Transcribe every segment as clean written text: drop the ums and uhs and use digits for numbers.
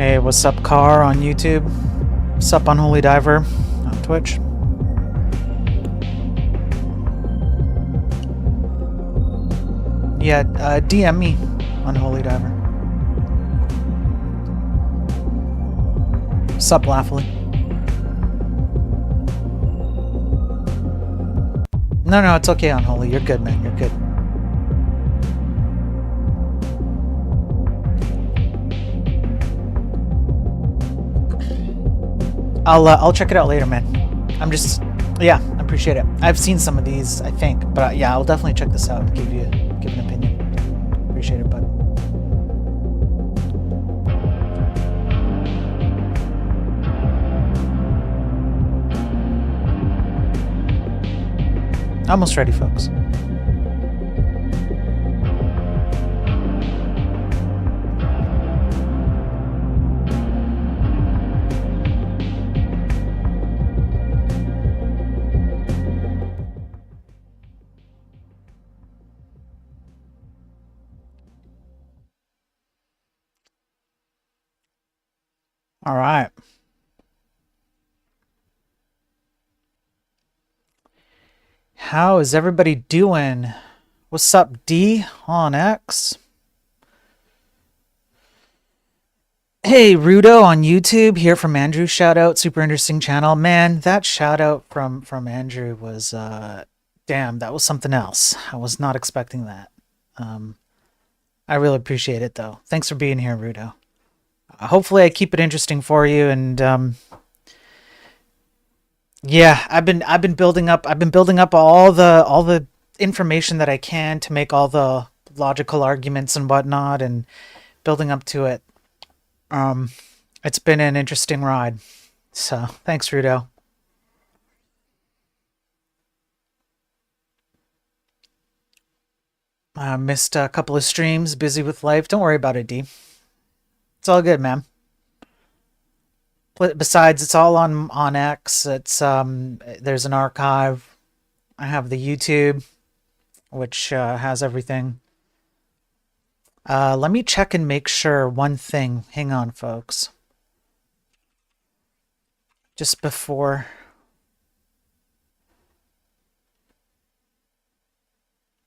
Hey, what's up, Car on YouTube? What's up, Unholy Diver on Twitch? Yeah, DM me, Unholy Diver. What's up, Laughly? No, it's okay, Unholy. You're good, man. You're good. I'll check it out later, man. I appreciate it. I've seen some of these, I think, but yeah, I'll definitely check this out and give an opinion. Appreciate it, bud. Almost ready, folks. All right. How is everybody doing? What's up, D on X? Hey, Rudo on YouTube, here from Andrew. Shout out, super interesting channel. Man, that shout out from Andrew was, damn, that was something else. I was not expecting that. I really appreciate it, though. Thanks for being here, Rudo. Hopefully I keep it interesting for you, and yeah, I've been building up all the information that I can to make all the logical arguments and whatnot, and building up to it. It's been an interesting ride. So thanks, Rudo. I missed a couple of streams, busy with life. Don't worry about it, D. It's all good, man. Besides, it's all on X. It's there's an archive. I have the YouTube, which has everything. Let me check and make sure one thing. Hang on, folks. Just before.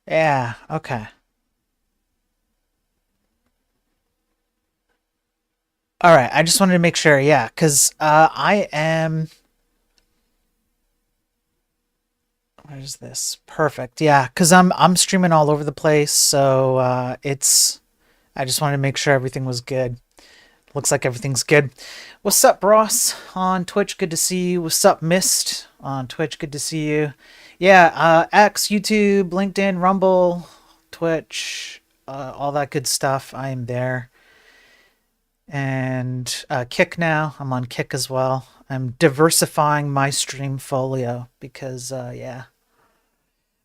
Yeah, okay. All right, I just wanted to make sure, yeah, because I am. What is this? Perfect, yeah, because I'm streaming all over the place, so it's. I just wanted to make sure everything was good. Looks like everything's good. What's up, Ross on Twitch? Good to see you. What's up, Mist on Twitch? Good to see you. Yeah, X, YouTube, LinkedIn, Rumble, Twitch, all that good stuff. I am there. And Kick now. I'm on Kick as well. I'm diversifying my stream folio because, yeah.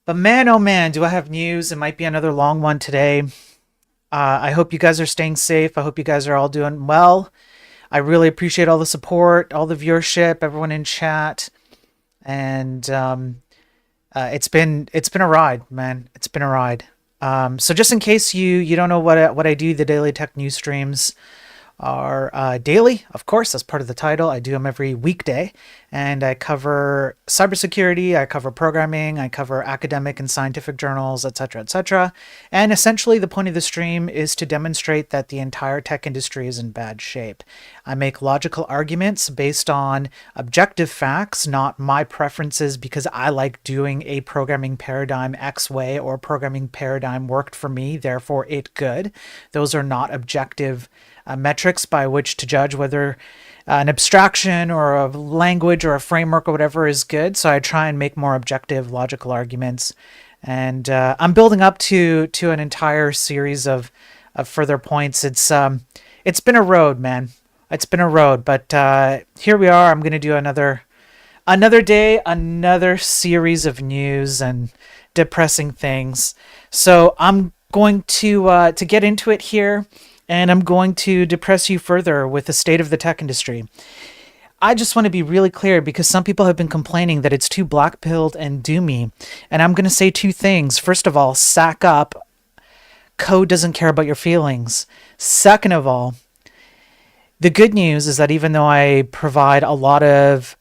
But man, oh man, do I have news. It might be another long one today. I hope you guys are staying safe. I hope you guys are all doing well. I really appreciate all the support, all the viewership, everyone in chat. And it's been a ride, man. It's been a ride. So just in case you don't know what I do, the daily tech news streams are daily, of course, that's part of the title. I do them every weekday, and I cover cybersecurity, I cover programming, I cover academic and scientific journals, etc., etc. And essentially, the point of the stream is to demonstrate that the entire tech industry is in bad shape. I make logical arguments based on objective facts, not my preferences because I like doing a programming paradigm X way or programming paradigm worked for me, therefore it good. Those are not objective metrics by which to judge whether an abstraction or a language or a framework or whatever is good. So I try and make more objective, logical arguments. And I'm building up to an entire series of further points. It's been a road, man. It's been a road, but here we are. I'm going to do another day, another series of news and depressing things. So I'm going to get into it here. And I'm going to depress you further with the state of the tech industry. I just want to be really clear because some people have been complaining that it's too black-pilled and doomy. And I'm going to say two things. First of all, sack up. Code doesn't care about your feelings. Second of all, The good news is that even though I provide a lot of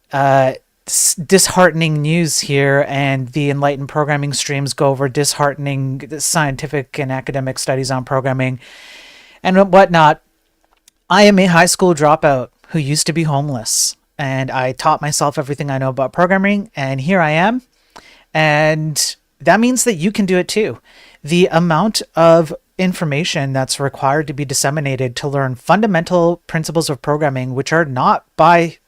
disheartening news here, and the enlightened programming streams go over disheartening scientific and academic studies on programming and whatnot, I am a high school dropout who used to be homeless. And I taught myself everything I know about programming, and here I am. And that means that you can do it too. The amount of information that's required to be disseminated to learn fundamental principles of programming, which are not by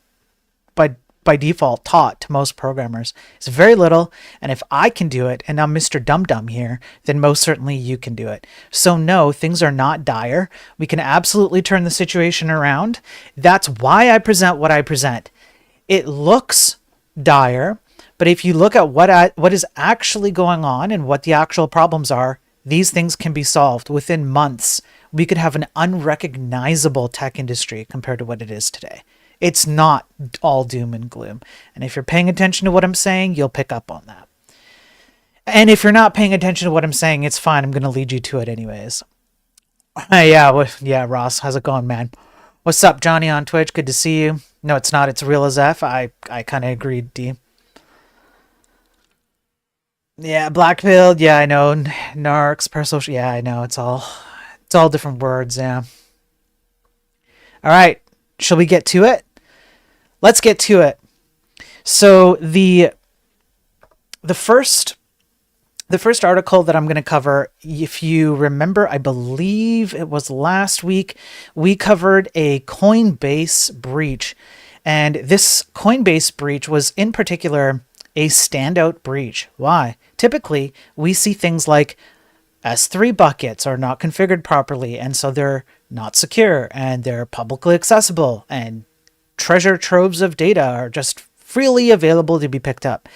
by default taught to most programmers, is very little. And if I can do it, and I'm Mr. Dum Dum here, then most certainly you can do it. So no, things are not dire. We can absolutely turn the situation around. That's why I present what I present. It looks dire, but if you look at what is actually going on and what the actual problems are, these things can be solved within months. We could have an unrecognizable tech industry compared to what it is today. It's not all doom and gloom. And if you're paying attention to what I'm saying, you'll pick up on that. And if you're not paying attention to what I'm saying, it's fine. I'm going to lead you to it anyways. Yeah, Ross, how's it going, man? What's up, Johnny on Twitch? Good to see you. No, it's not. It's real as F. I kind of agreed, D. Yeah, Blackpilled. Yeah, I know. Narcs, parasocial. Yeah, I know. It's all different words. Yeah. All right. Shall we get to it? Let's get to it. So the first article that I'm going to cover, if you remember, I believe it was last week, we covered a Coinbase breach. And this Coinbase breach was in particular a standout breach. Why? Typically, we see things like S3 buckets are not configured properly, and so they're not secure, and they're publicly accessible, and treasure troves of data are just freely available to be picked up.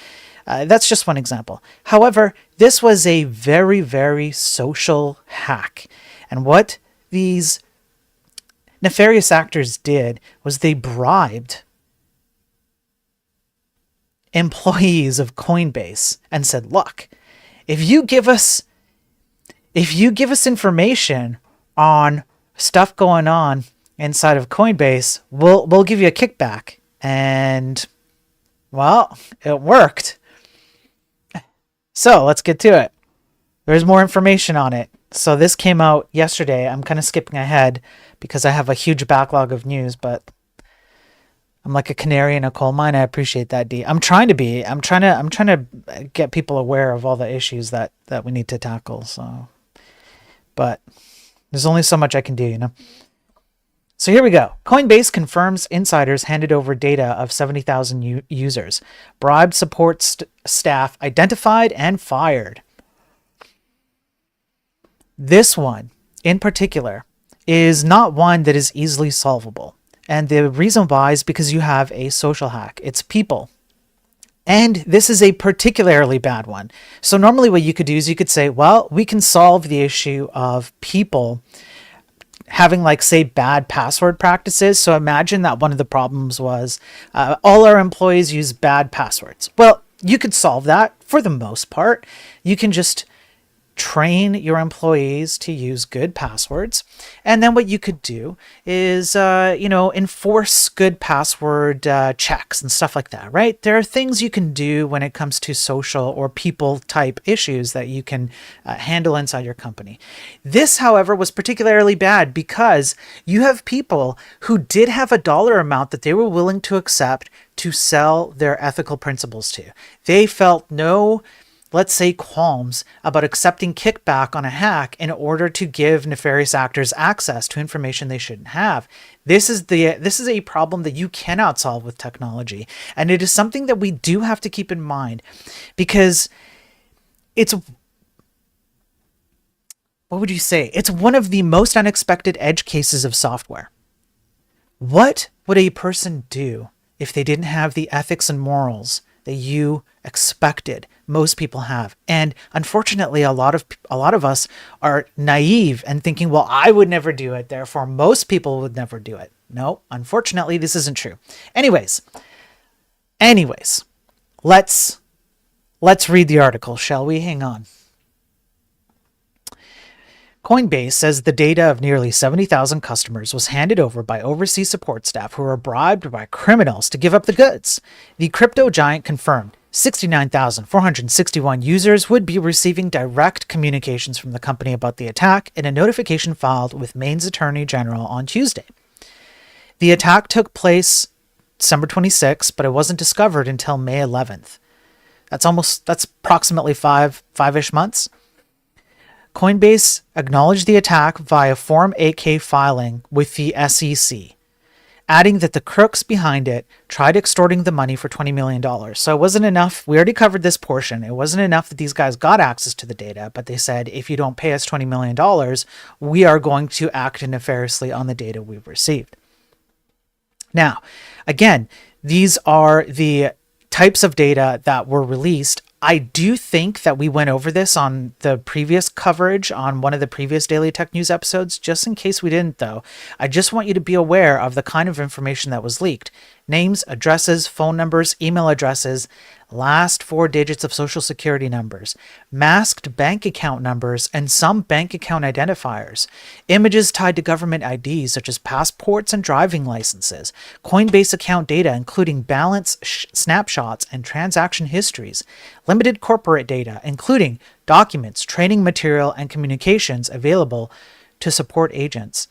That's just one example. However, this was a very, very social hack. And what these nefarious actors did was they bribed employees of Coinbase and said, look, if you give us information on stuff going on inside of Coinbase, we'll give you a kickback. And well, it worked. So let's get to it. There's more information on it. So this came out yesterday. I'm kind of skipping ahead because I have a huge backlog of news, but I'm like a canary in a coal mine. I appreciate that, D. I'm trying to get people aware of all the issues that we need to tackle. So, but there's only so much I can do, you know. So here we go. Coinbase confirms insiders handed over data of 70,000 users. Bribed support staff identified and fired. This one, in particular, is not one that is easily solvable. And the reason why is because you have a social hack. It's people. And this is a particularly bad one. So normally what you could do is you could say, well, we can solve the issue of people having, like, say, bad password practices. So imagine that one of the problems was all our employees use bad passwords. Well, you could solve that for the most part. You can just train your employees to use good passwords. And then what you could do is, enforce good password checks and stuff like that, right? There are things you can do when it comes to social or people type issues that you can handle inside your company. This, however, was particularly bad because you have people who did have a dollar amount that they were willing to accept to sell their ethical principles to. They felt no, let's say, qualms about accepting kickback on a hack in order to give nefarious actors access to information they shouldn't have. This is a problem that you cannot solve with technology. And it is something that we do have to keep in mind because it's, what would you say? It's one of the most unexpected edge cases of software. What would a person do if they didn't have the ethics and morals that you expected most people have? And unfortunately, a lot of us are naive and thinking, well, I would never do it, therefore most people would never do it. No, unfortunately, this isn't true. Anyways, let's read the article, shall we? Hang on. Coinbase says the data of nearly 70,000 customers was handed over by overseas support staff who were bribed by criminals to give up the goods. The crypto giant confirmed 69,461 users would be receiving direct communications from the company about the attack in a notification filed with Maine's Attorney General on Tuesday. The attack took place December 26th, but it wasn't discovered until May 11th. That's approximately five-ish months. Coinbase acknowledged the attack via Form 8K filing with the SEC, adding that the crooks behind it tried extorting the money for $20 million. So it wasn't enough. We already covered this portion. It wasn't enough that these guys got access to the data, but they said, if you don't pay us $20 million, we are going to act nefariously on the data we've received. Now, again, these are the types of data that were released. I do think that we went over this on the previous coverage on one of the previous Daily Tech News episodes. Just in case we didn't, though, I just want you to be aware of the kind of information that was leaked. Names, addresses, phone numbers, email addresses, last 4 digits of social security numbers, masked bank account numbers, and some bank account identifiers, images tied to government IDs such as passports and driving licenses, Coinbase account data including balance snapshots and transaction histories, limited corporate data including documents, training material, and communications available to support agents.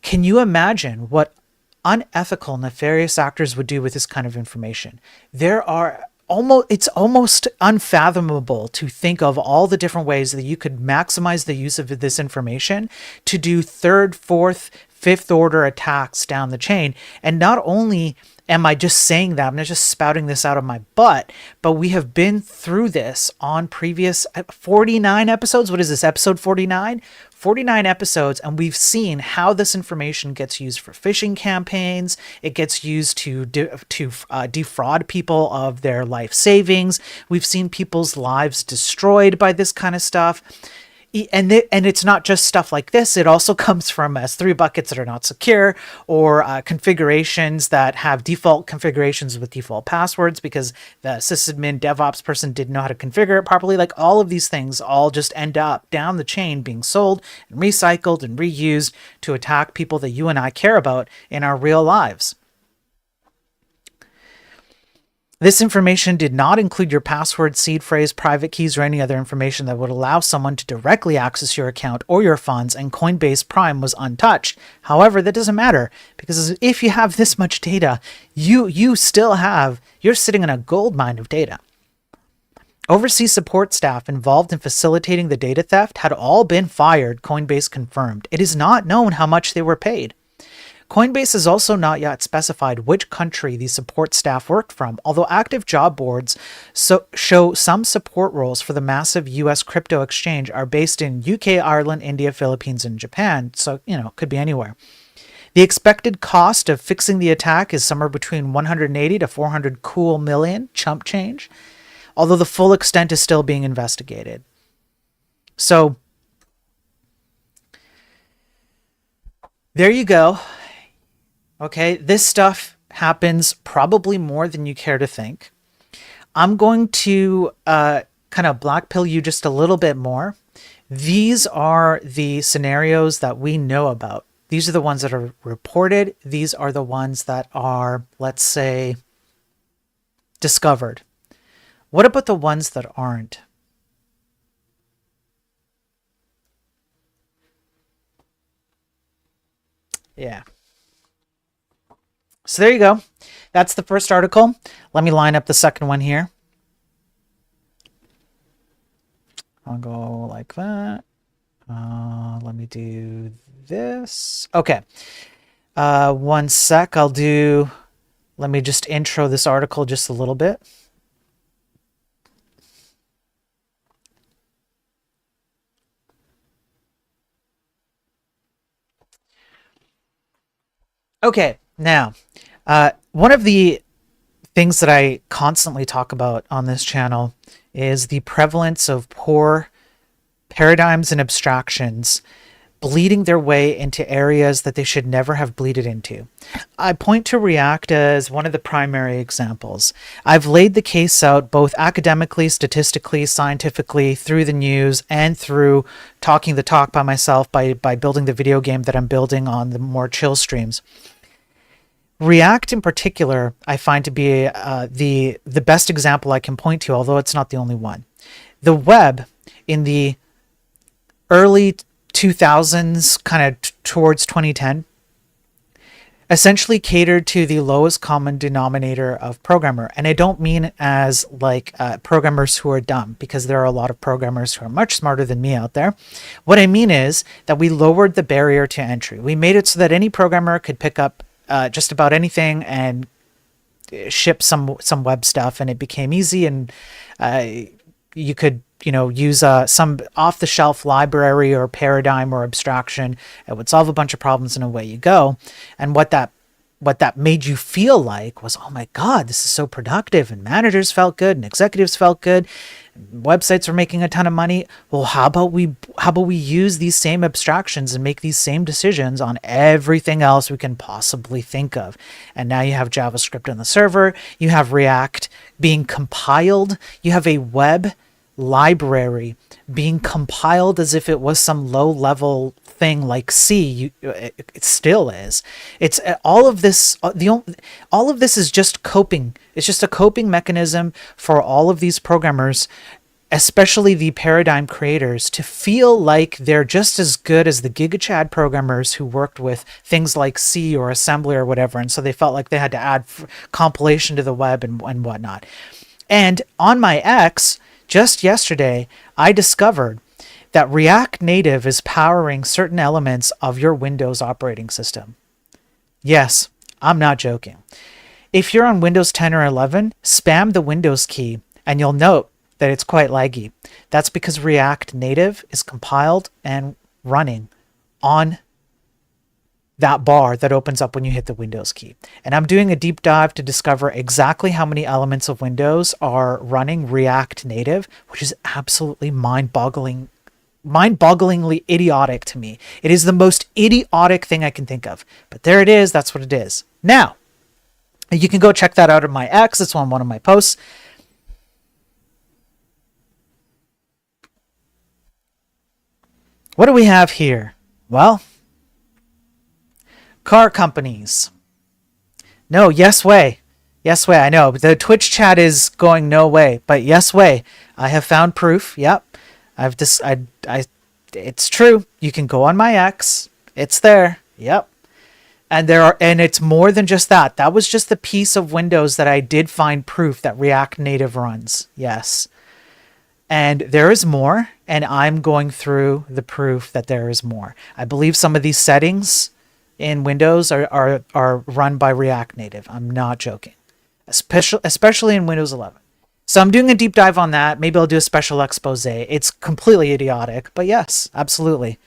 Can you imagine what unethical, nefarious actors would do with this kind of information? It's almost unfathomable to think of all the different ways that you could maximize the use of this information to do third, fourth, fifth order attacks down the chain. And not only am I just saying that, I'm not just spouting this out of my butt, but we have been through this on previous 49 episodes. What is this, episode 49? 49 episodes, and we've seen how this information gets used for phishing campaigns. It gets used to defraud people of their life savings. We've seen people's lives destroyed by this kind of stuff. And it's not just stuff like this. It also comes from S3 buckets that are not secure, or configurations that have default configurations with default passwords because the sysadmin DevOps person didn't know how to configure it properly. Like, all of these things all just end up down the chain being sold and recycled and reused to attack people that you and I care about in our real lives. This information did not include your password, seed phrase, private keys, or any other information that would allow someone to directly access your account or your funds, and Coinbase Prime was untouched. However, that doesn't matter, because if you have this much data, you're sitting in a gold mine of data. Overseas support staff involved in facilitating the data theft had all been fired, Coinbase confirmed. It is not known how much they were paid. Coinbase has also not yet specified which country the support staff worked from, although active job boards show some support roles for the massive US crypto exchange are based in UK, Ireland, India, Philippines, and Japan, so, could be anywhere. The expected cost of fixing the attack is somewhere between 180 to 400 cool million, chump change, although the full extent is still being investigated. So, there you go. Okay, this stuff happens probably more than you care to think. I'm going to kind of black pill you just a little bit more. These are the scenarios that we know about. These are the ones that are reported. These are the ones that are, let's say, discovered. What about the ones that aren't? Yeah. So there you go. That's the first article. Let me line up the second one here. I'll go like that. Let me do this. Okay. One sec. Let me just intro this article just a little bit. Okay. Now, one of the things that I constantly talk about on this channel is the prevalence of poor paradigms and abstractions bleeding their way into areas that they should never have bleeded into. I point to React as one of the primary examples. I've laid the case out both academically, statistically, scientifically, through the news, and through talking the talk by myself by building the video game that I'm building on the more chill streams. React in particular, I find to be the best example I can point to, although it's not the only one. The web in the early 2000s, kind of towards 2010, essentially catered to the lowest common denominator of programmer. And I don't mean as like programmers who are dumb, because there are a lot of programmers who are much smarter than me out there. What I mean is that we lowered the barrier to entry. We made it so that any programmer could pick up just about anything and ship some web stuff, and it became easy, and you could use some off-the-shelf library or paradigm or abstraction. It would solve a bunch of problems, and away you go. And what that made you feel like was, oh my God, this is so productive, and managers felt good, and executives felt good, and websites were making a ton of money. Well, how about we use these same abstractions and make these same decisions on everything else we can possibly think of? And now you have JavaScript on the server, you have React being compiled, you have a web library being compiled as if it was some low-level thing like C. It still is. It's all of this. All of this is just coping. It's just a coping mechanism for all of these programmers, especially the paradigm creators, to feel like they're just as good as the GigaChad programmers who worked with things like C or assembly or whatever, and so they felt like they had to add compilation to the web and whatnot. And on my X, just yesterday, I discovered that React Native is powering certain elements of your Windows operating system. Yes, I'm not joking. If you're on Windows 10 or 11, spam the Windows key, and you'll note that it's quite laggy. That's because React Native is compiled and running on that bar that opens up when you hit the Windows key. And I'm doing a deep dive to discover exactly how many elements of Windows are running React Native, which is absolutely mind-bogglingly idiotic to me. It is the most idiotic thing I can think of. But there it is. That's what it is. Now, you can go check that out on my X. It's on one of my posts. What do we have here? Well, car companies. No, yes way. Yes way, I know. The Twitch chat is going no way, but yes way. I have found proof. Yep. It's true. You can go on my X. It's there. Yep. And it's more than just that. That was just the piece of Windows that I did find proof that React Native runs. Yes. And there is more, and I'm going through the proof that there is more. I believe some of these settings in Windows are run by React Native. I'm not joking. Especially in Windows 11. So I'm doing a deep dive on that. Maybe I'll do a special expose. It's completely idiotic, but yes, absolutely.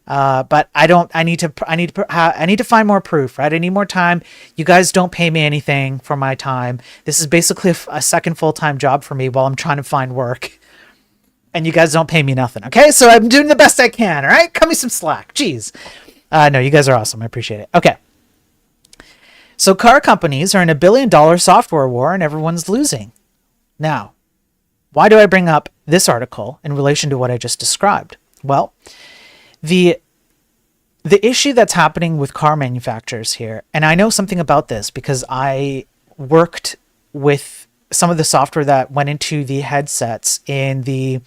But I need to find more proof, right? I need more time. You guys don't pay me anything for my time. This is basically a second full-time job for me while I'm trying to find work. And you guys don't pay me nothing, okay? So I'm doing the best I can, all right? Cut me some slack. Jeez. No, you guys are awesome. I appreciate it. Okay. So car companies are in $1 billion software war and everyone's losing. Now, why do I bring up this article in relation to what I just described? Well, the issue that's happening with car manufacturers here, and I know something about this because I worked with some of the software that went into the headsets in the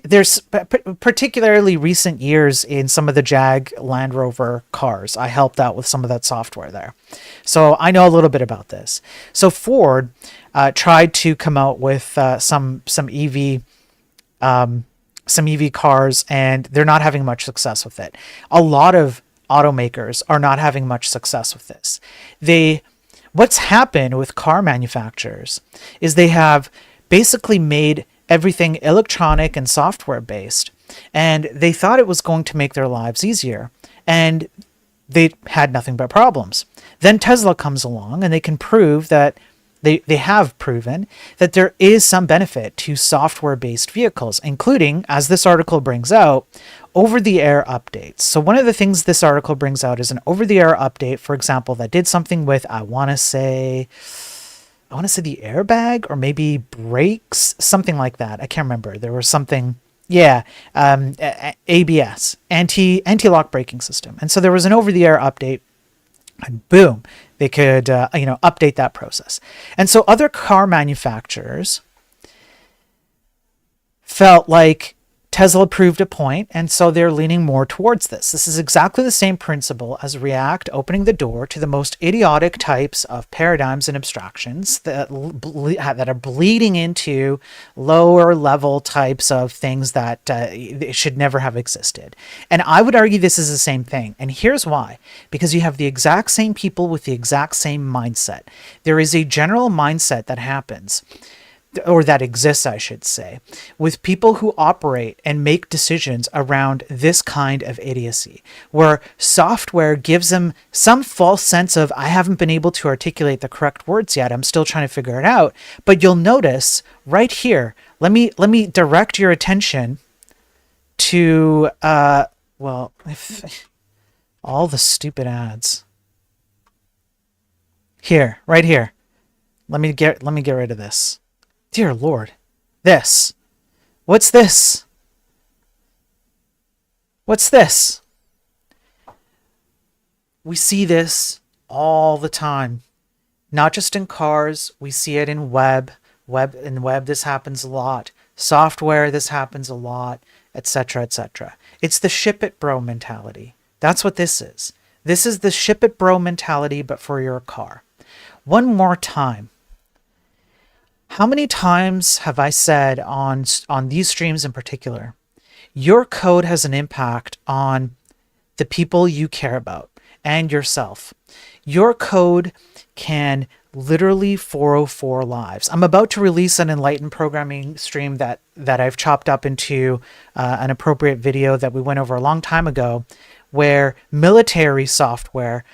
there's particularly recent years in some of the Jag Land Rover cars. I helped out with some of that software there. So I know a little bit about this. So Ford tried to come out with some EV cars, and they're not having much success with it. A lot of automakers are not having much success with this. What's happened with car manufacturers is they have basically made everything electronic and software based, and they thought it was going to make their lives easier, and they had nothing but problems. Then Tesla comes along and they can prove that they have proven that there is some benefit to software-based vehicles, including, as this article brings out, over-the-air updates. So one of the things this article brings out is an over-the-air update, for example, that did something with, I want to say the airbag or maybe brakes, something like that. I can't remember. There was something, yeah, ABS, anti-lock braking system. And so there was an over-the-air update, and boom, they could update that process. And so other car manufacturers felt like Tesla proved a point, and so they're leaning more towards this. This is exactly the same principle as React opening the door to the most idiotic types of paradigms and abstractions that are bleeding into lower level types of things that should never have existed. And I would argue this is the same thing. And here's why. Because you have the exact same people with the exact same mindset. There is a general mindset that happens, or that exists, I should say, with people who operate and make decisions around this kind of idiocy, where software gives them some false sense of, I haven't been able to articulate the correct words yet, I'm still trying to figure it out. But you'll notice right here, let me direct your attention to, all the stupid ads. Here, right here. Let me get rid of this. Dear Lord, this. What's this? What's this? We see this all the time. Not just in cars, we see it in web. In web, this happens a lot. Software, this happens a lot, etc., etc. It's the ship it bro mentality. That's what this is. This is the ship it bro mentality, but for your car. One more time. How many times have I said on these streams in particular, your code has an impact on the people you care about and yourself. Your code can literally 404 lives. I'm about to release an enlightened programming stream that I've chopped up into an appropriate video that we went over a long time ago, where military software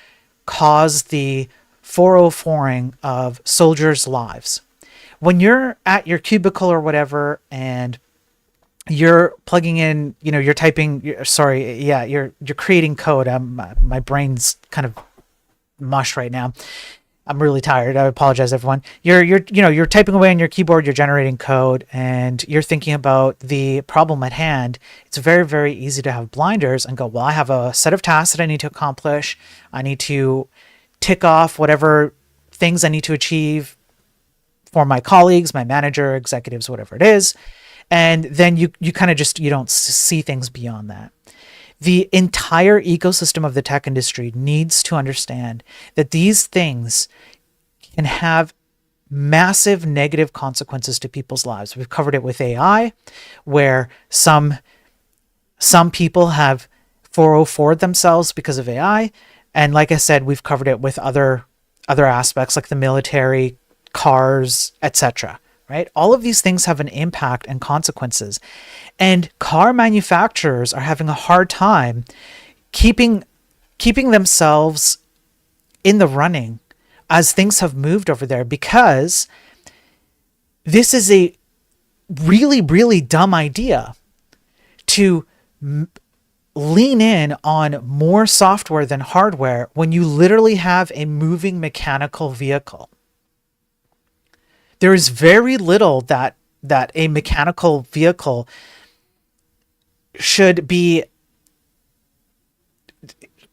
caused the 404ing of soldiers' lives. When you're at your cubicle or whatever, and you're plugging in, you're typing, you're creating code. My brain's kind of mush right now. I'm really tired. I apologize, everyone. You're typing away on your keyboard, you're generating code, and you're thinking about the problem at hand. It's very, very easy to have blinders and go, well, I have a set of tasks that I need to accomplish. I need to tick off whatever things I need to achieve for my colleagues, my manager, executives, whatever it is. And then you kind of you don't see things beyond that. The entire ecosystem of the tech industry needs to understand that these things can have massive negative consequences to people's lives. We've covered it with AI, where some people have 404'd themselves because of AI. And like I said, we've covered it with other aspects like the military, cars, etc. Right? All of these things have an impact and consequences. And car manufacturers are having a hard time keeping themselves in the running as things have moved over there, because this is a really, really dumb idea to lean in on more software than hardware when you literally have a moving mechanical vehicle. There is very little that a mechanical vehicle should be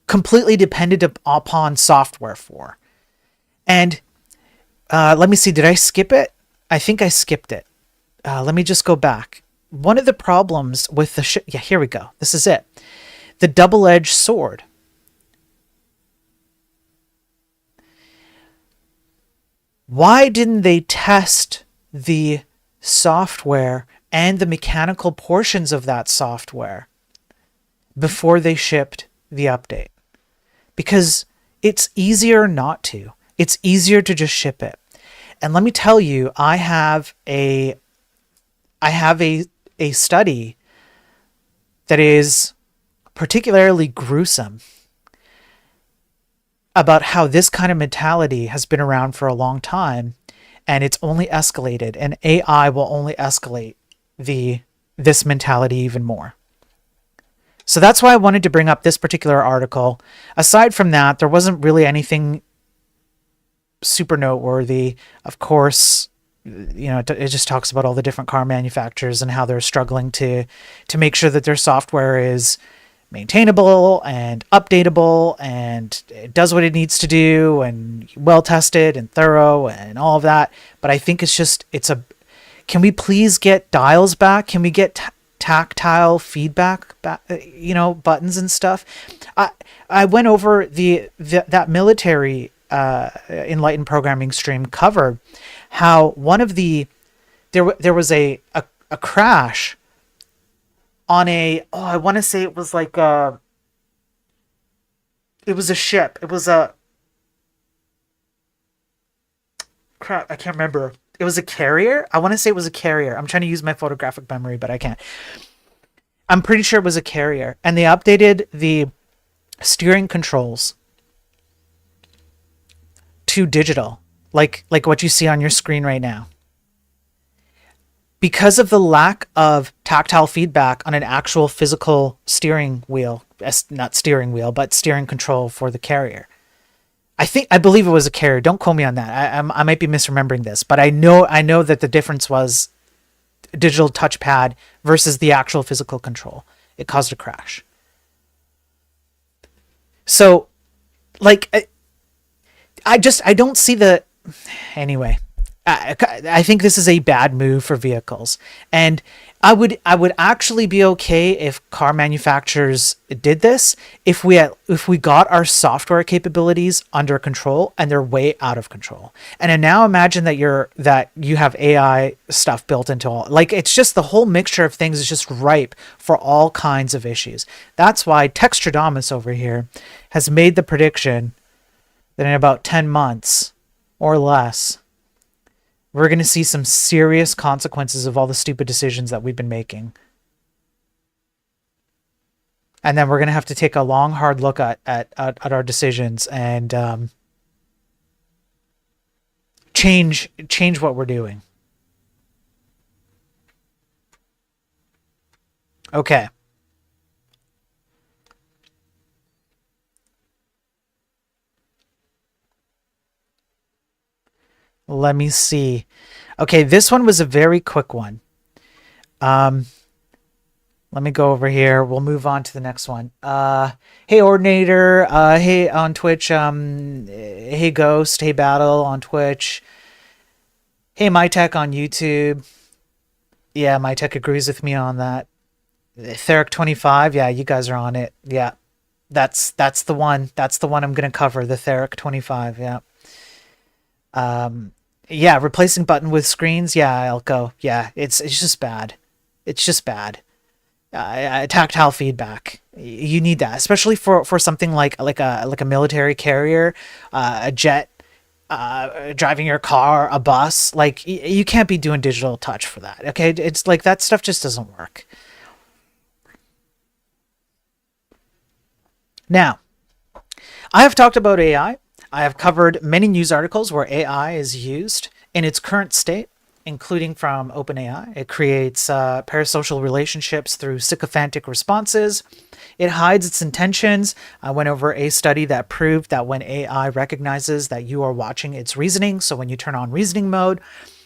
completely dependent upon software for. And let me see, did I skip it? I think I skipped it. Let me just go back. One of the problems with the here we go. This is it. The double-edged sword. Why didn't they test the software and the mechanical portions of that software before they shipped the update? Because it's easier not to. It's easier to just ship it. And let me tell you, I have a study that is particularly gruesome about how this kind of mentality has been around for a long time, and it's only escalated, and AI will only escalate this mentality even more. So that's why I wanted to bring up this particular article. Aside from that, there wasn't really anything super noteworthy. Of course, it just talks about all the different car manufacturers and how they're struggling to make sure that their software is maintainable and updatable and it does what it needs to do and well tested and thorough and all of that. But I think can we please get dials back? Can we get tactile feedback back, buttons and stuff? I went over that military enlightened programming stream covered how one of there was a crash on I want to say it was like it was a ship. It was a crap. I can't remember. It was a carrier. I want to say it was a carrier. I'm trying to use my photographic memory, but I can't. I'm pretty sure it was a carrier, and they updated the steering controls to digital, like what you see on your screen right now. Because of the lack of tactile feedback on an actual physical steering wheel, not steering wheel, but steering control for the carrier. I believe it was a carrier. Don't quote me on that. I might be misremembering this, but I know that the difference was digital touchpad versus the actual physical control. It caused a crash. So, I don't see anyway. I think this is a bad move for vehicles, and I would actually be okay if car manufacturers did this if we got our software capabilities under control and they're way out of control. And now imagine that you have AI stuff built into all, it's just the whole mixture of things is just ripe for all kinds of issues. That's why Textradamus over here has made the prediction that in about 10 months or less, we're going to see some serious consequences of all the stupid decisions that we've been making. And then we're going to have to take a long, hard look at our decisions and change what we're doing. Okay. Let me see. Okay, this one was a very quick one. Let me go over here. We'll move on to the next one. Hey Ordinator, hey on Twitch, hey Ghost, hey Battle on Twitch. Hey MyTech on YouTube. Yeah, MyTech agrees with me on that. Theric25, yeah, you guys are on it. Yeah. That's the one. That's the one I'm gonna cover, the Theric25, yeah. Yeah, replacing button with screens. Yeah, Elko. Yeah, it's just bad. It's just bad. Tactile feedback. You need that, especially for something like a military carrier, a jet, driving your car, a bus. You can't be doing digital touch for that. Okay, it's that stuff just doesn't work. Now, I have talked about AI. I have covered many news articles where AI is used in its current state, including from OpenAI. It creates parasocial relationships through sycophantic responses. It hides its intentions. I went over a study that proved that when AI recognizes that you are watching its reasoning, so when you turn on reasoning mode,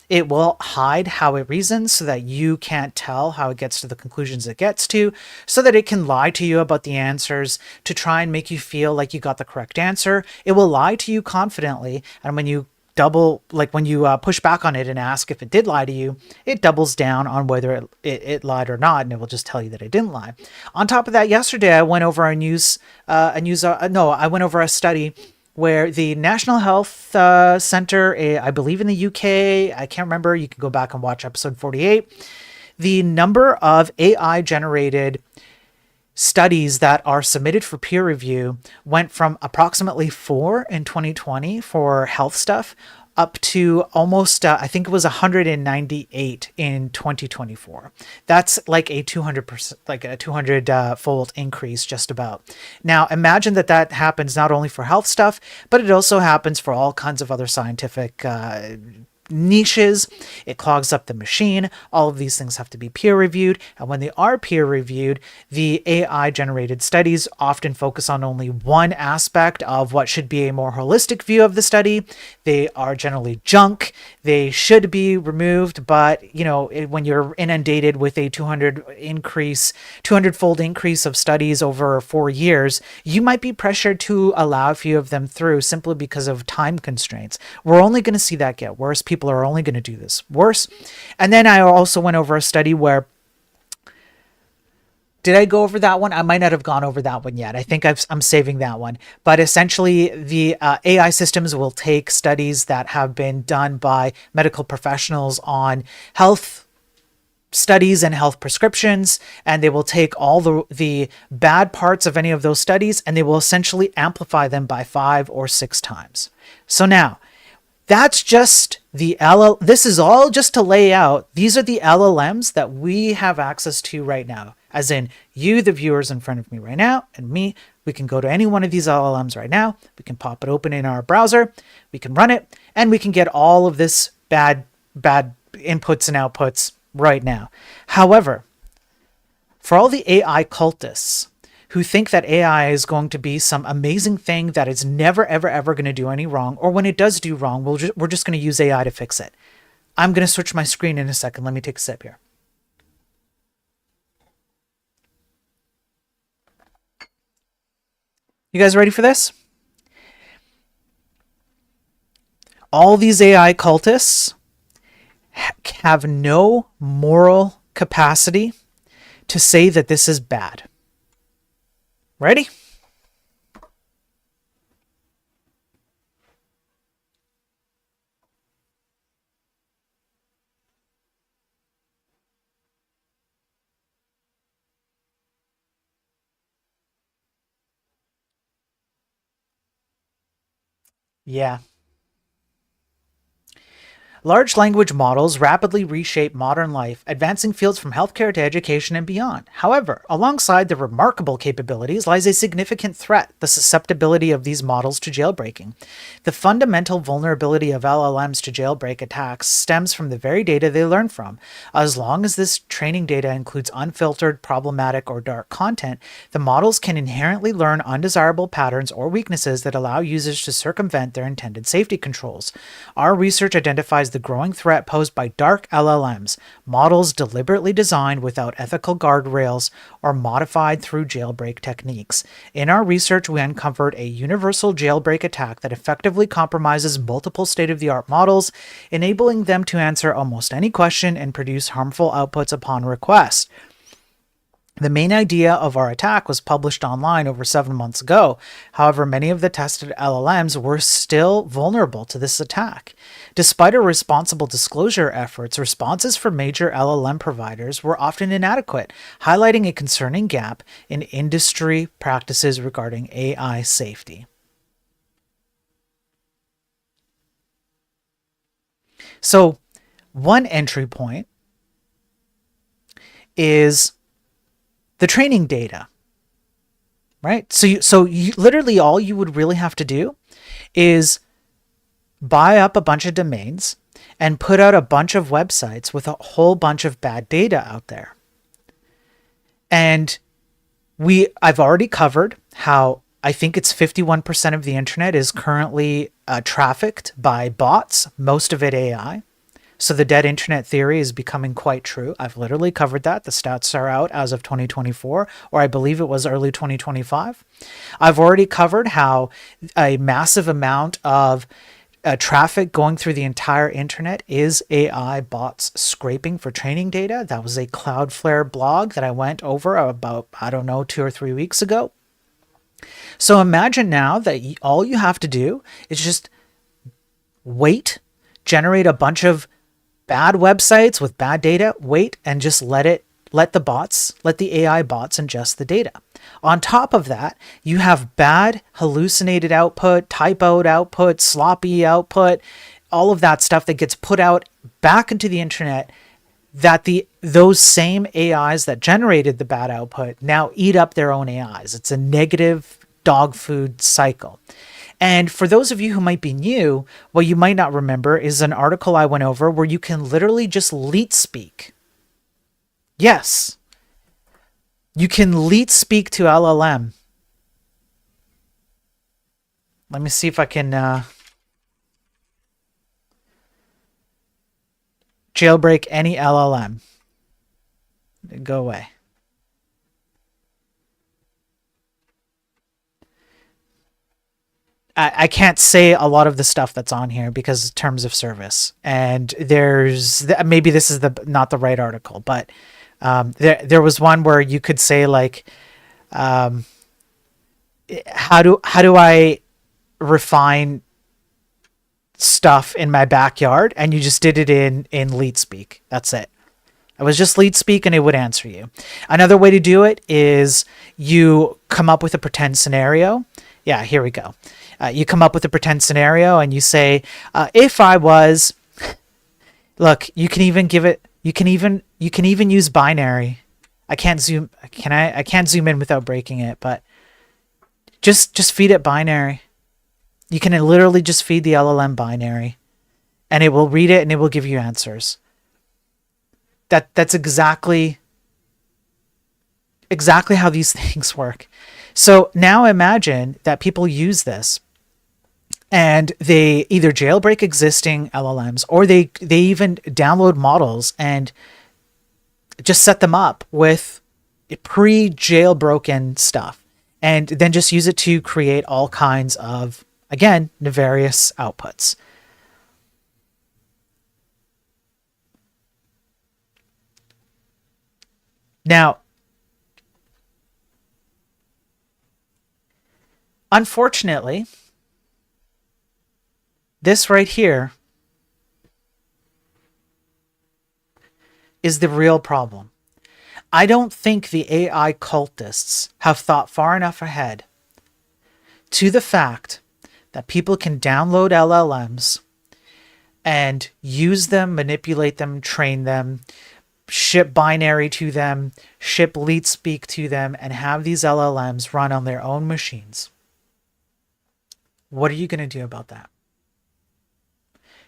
it will hide how it reasons so that you can't tell how it gets to the conclusions it gets to, so that it can lie to you about the answers to try and make you feel like you got the correct answer. It will lie to you confidently, and when you push back on it and ask if it did lie to you, it doubles down on whether it lied or not, and it will just tell you that it didn't lie. On top of that, yesterday I went over I went over a study where the National Health Center, I believe in the UK, I can't remember, you can go back and watch episode 48, the number of AI-generated studies that are submitted for peer review went from approximately 4 in 2020 for health stuff up to almost, I think it was 198 in 2024. That's like a 200%, like a 200-fold increase just about. Now, imagine that happens not only for health stuff, but it also happens for all kinds of other scientific niches, it clogs up the machine. All of these things have to be peer reviewed. And when they are peer reviewed, the AI generated studies often focus on only one aspect of what should be a more holistic view of the study. They are generally junk. They should be removed, but when you're inundated with a 200-fold increase of studies over 4 years, you might be pressured to allow a few of them through simply because of time constraints. We're only going to see that get worse. People are only going to do this worse. And then I also went over a study where, did I go over that one? I might not have gone over that one yet. I think I'm saving that one. But essentially, the AI systems will take studies that have been done by medical professionals on health studies and health prescriptions, and they will take all the bad parts of any of those studies, and they will essentially amplify them by 5 or 6 times. So now, that's just this is all just to lay out, these are the LLMs that we have access to right now. As in, you, the viewers in front of me right now, and me, we can go to any one of these LLMs right now. We can pop it open in our browser, we can run it, and we can get all of this bad inputs and outputs right now. However, for all the AI cultists who think that AI is going to be some amazing thing that is never, ever, ever going to do any wrong, or when it does do wrong, we're just going to use AI to fix it. I'm going to switch my screen in a second. Let me take a sip here. You guys ready for this? All these AI cultists have no moral capacity to say that this is bad. Ready? Yeah. Large language models rapidly reshape modern life, advancing fields from healthcare to education and beyond. However, alongside their remarkable capabilities lies a significant threat: the susceptibility of these models to jailbreaking. The fundamental vulnerability of LLMs to jailbreak attacks stems from the very data they learn from. As long as this training data includes unfiltered, problematic, or dark content, the models can inherently learn undesirable patterns or weaknesses that allow users to circumvent their intended safety controls. Our research identifies the growing threat posed by dark LLMs, models deliberately designed without ethical guardrails or modified through jailbreak techniques. In our research, we uncovered a universal jailbreak attack that effectively compromises multiple state-of-the-art models, enabling them to answer almost any question and produce harmful outputs upon request. The main idea of our attack was published online over 7 months ago. However, many of the tested LLMs were still vulnerable to this attack. Despite our responsible disclosure efforts, responses from major LLM providers were often inadequate, highlighting a concerning gap in industry practices regarding AI safety. So, one entry point is the training data, right? So you literally all you would really have to do is buy up a bunch of domains and put out a bunch of websites with a whole bunch of bad data out there. And I've already covered how I think it's 51% of the internet is currently trafficked by bots, most of it AI. So the dead internet theory is becoming quite true. I've literally covered that. The stats are out as of 2024, or I believe it was early 2025. I've already covered how a massive amount of traffic going through the entire internet is AI bots scraping for training data. That was a Cloudflare blog that I went over about, 2 or 3 weeks ago. So imagine now that all you have to do is just generate a bunch of bad websites with bad data, and just let the AI bots ingest the data. On top of that, you have bad hallucinated output, typoed output, sloppy output, all of that stuff that gets put out back into the internet that those same AIs that generated the bad output now eat up their own AIs. It's a negative dog food cycle. And for those of you who might be new, what you might not remember is an article I went over where you can literally just leet speak. Yes, you can leet speak to LLM. Let me see if I can jailbreak any LLM. Go away. I can't say a lot of the stuff that's on here because terms of service, and there's maybe this is the not the right article, but there was one where you could say like, um, how do I refine stuff in my backyard, and you just did it in lead speak. That's it. I was just lead speak and it would answer you. Another way to do it is you come up with a pretend scenario. Yeah, here we go. You come up with a pretend scenario and you say, if I was, look, you can even give it, you can even use binary. I can't zoom, I can't zoom in without breaking it, but just feed it binary. You can literally just feed the LLM binary and it will read it and it will give you answers. That's exactly how these things work. So now imagine that people use this and they either jailbreak existing LLMs or they even download models and just set them up with pre-jailbroken stuff and then just use it to create all kinds of, again, nefarious outputs. Now, unfortunately, this right here is the real problem. I don't think the AI cultists have thought far enough ahead to the fact that people can download LLMs and use them, manipulate them, train them, ship binary to them, ship leet speak to them, and have these LLMs run on their own machines. What are you going to do about that?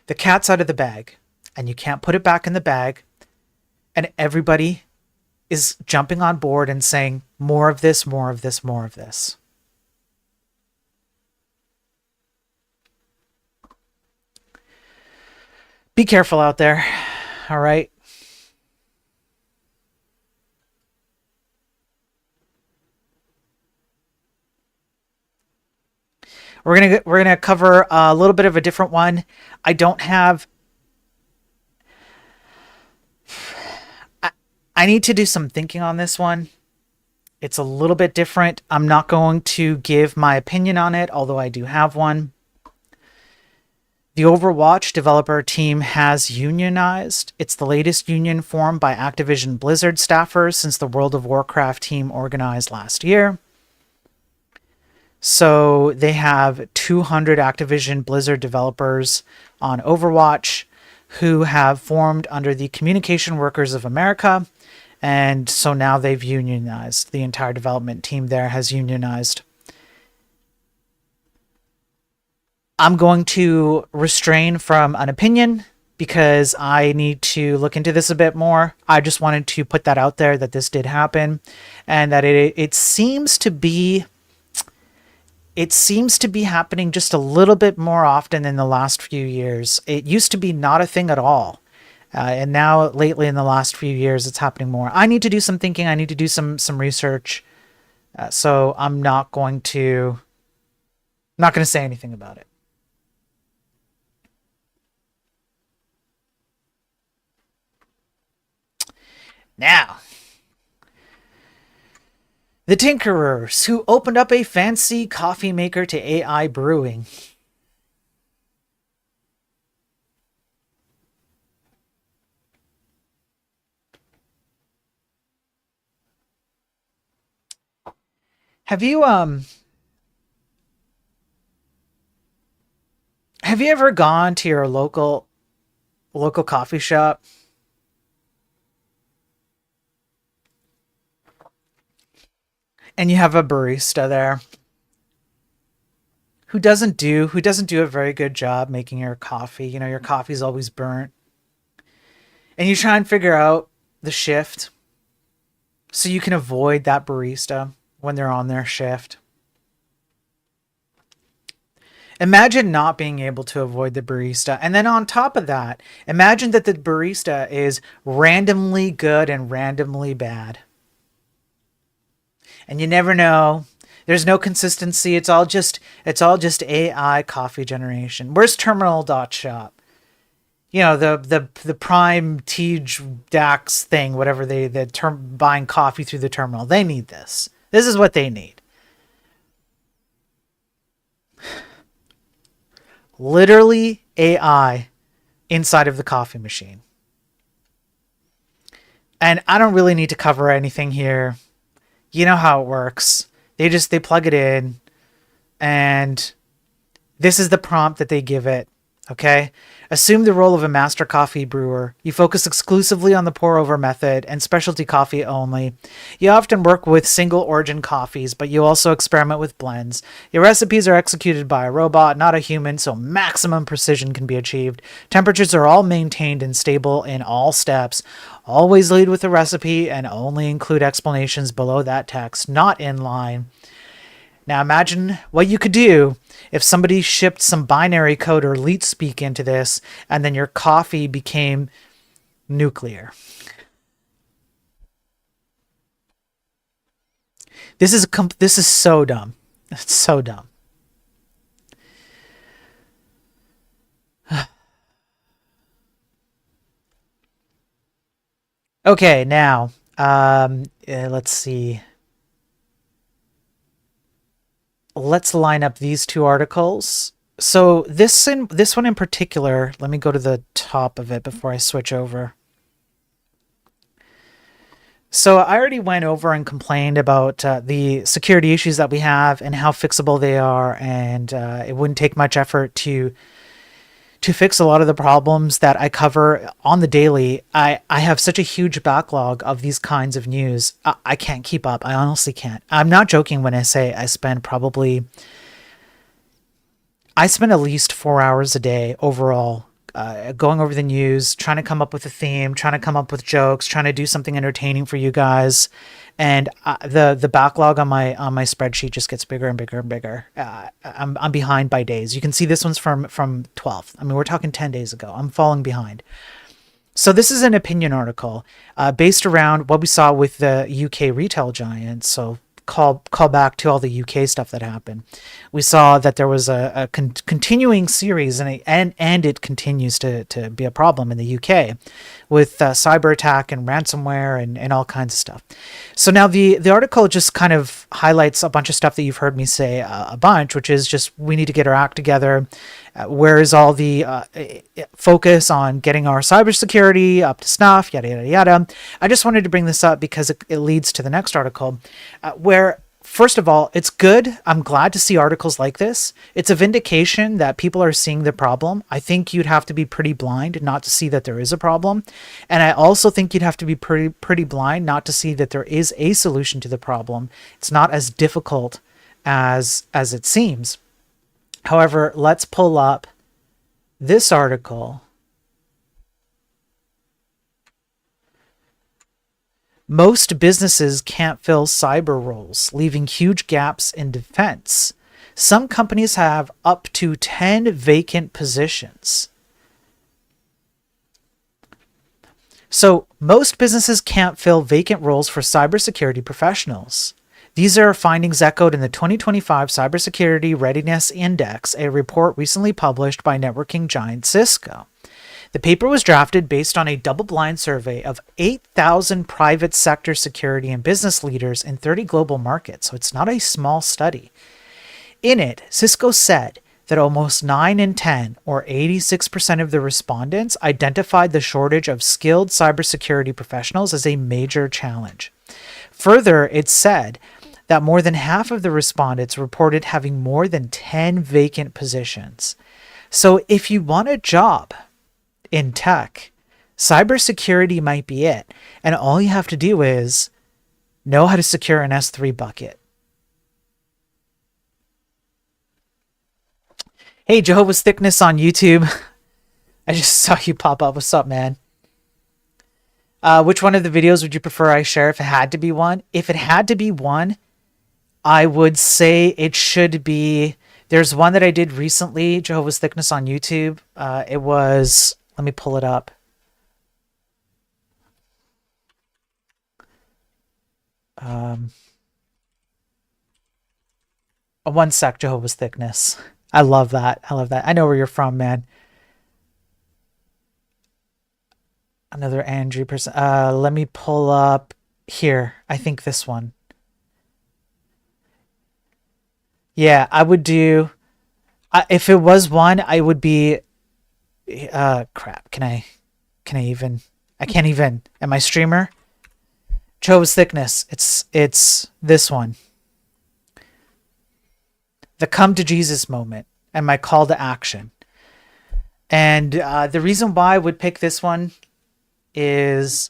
The cat's out of the bag, and you can't put it back in the bag, and everybody is jumping on board and saying, more of this, more of this, more of this. Be careful out there, all right? We're gonna cover a little bit of a different one. I don't have. I need to do some thinking on this one. It's a little bit different. I'm not going to give my opinion on it, although I do have one. The Overwatch developer team has unionized. It's the latest union formed by Activision Blizzard staffers since the World of Warcraft team organized last year. So they have 200 Activision Blizzard developers on Overwatch who have formed under the Communication Workers of America. And so now they've unionized. The entire development team there has unionized. I'm going to restrain from an opinion because I need to look into this a bit more. I just wanted to put that out there that this did happen and that it seems to be happening just a little bit more often in the last few years. It used to be not a thing at all. And now lately in the last few years, it's happening more. I need to do some thinking. I need to do some research. So I'm not going to say anything about it. Now, the Tinkerers, who opened up a fancy coffee maker to AI brewing. Have you ever gone to your local coffee shop and you have a barista there who doesn't do a very good job making your coffee. You know, your coffee's always burnt. And you try and figure out the shift so you can avoid that barista when they're on their shift. Imagine not being able to avoid the barista. And then on top of that, imagine that the barista is randomly good and randomly bad. And you never know. There's no consistency. It's all just AI coffee generation. Where's terminal.shop? You know, the prime Tej Dax thing, whatever the term buying coffee through the terminal. They need this. This is what they need. Literally AI inside of the coffee machine. And I don't really need to cover anything here. You know how it works. They plug it in, and this is the prompt that they give it. Okay? Assume the role of a master coffee brewer. You focus exclusively on the pour over method and specialty coffee only. You often work with single origin coffees, but you also experiment with blends. Your recipes are executed by a robot, not a human, so maximum precision can be achieved. Temperatures are all maintained and stable in all steps. Always lead with the recipe and only include explanations below that text, not in line. Now imagine what you could do if somebody shipped some binary code or leet speak into this, and then your coffee became nuclear. This is so dumb. It's so dumb. Okay, now let's see. Let's line up these two articles. So this one in particular, let me go to the top of it before I switch over. So I already went over and complained about the security issues that we have and how fixable they are, and it wouldn't take much effort to fix a lot of the problems that I cover on the daily. I have such a huge backlog of these kinds of news. I can't keep up. I honestly can't. I'm not joking when I say I spend at least 4 hours a day overall going over the news, trying to come up with a theme, trying to come up with jokes, trying to do something entertaining for you guys. And the backlog on my spreadsheet just gets bigger and bigger and bigger. I'm behind by days. You can see this one's from 12th. I mean, we're talking 10 days ago. I'm falling behind. So this is an opinion article based around what we saw with the UK retail giants. So call back to all the UK stuff that happened. We saw that there was a continuing series, and it continues to be a problem in the UK with cyber attack and ransomware and all kinds of stuff. So now the article just kind of highlights a bunch of stuff that you've heard me say a bunch, which is just we need to get our act together. Where is all the focus on getting our cybersecurity up to snuff, yada, yada, yada. I just wanted to bring this up because it leads to the next article where, first of all, it's good. I'm glad to see articles like this. It's a vindication that people are seeing the problem. I think you'd have to be pretty blind not to see that there is a problem. And I also think you'd have to be pretty blind not to see that there is a solution to the problem. It's not as difficult as it seems. However, let's pull up this article. Most businesses can't fill cyber roles, leaving huge gaps in defense. Some companies have up to 10 vacant positions. So, most businesses can't fill vacant roles for cybersecurity professionals. These are findings echoed in the 2025 Cybersecurity Readiness Index, a report recently published by networking giant Cisco. The paper was drafted based on a double-blind survey of 8,000 private sector security and business leaders in 30 global markets, so it's not a small study. In it, Cisco said that almost 9 in 10, or 86% of the respondents, identified the shortage of skilled cybersecurity professionals as a major challenge. Further, it said that more than half of the respondents reported having more than 10 vacant positions. So if you want a job in tech, cybersecurity might be it. And all you have to do is know how to secure an S3 bucket. Hey, Jehovah's Thickness on YouTube. I just saw you pop up. What's up, man? Which one of the videos would you prefer I share if it had to be one? If it had to be one, I would say it should be. There's one that I did recently, Jehovah's Thickness on YouTube. It was. Let me pull it up. One sec, Jehovah's Thickness. I love that. I love that. I know where you're from, man. Another Andrew person. Let me pull up here. I think this one. Yeah, I would do. If it was one, I would be. Crap. Can I? Can I even? I can't even. Am I streamer? Jehovah's Thickness. It's this one. The come to Jesus moment and my call to action. And the reason why I would pick this one is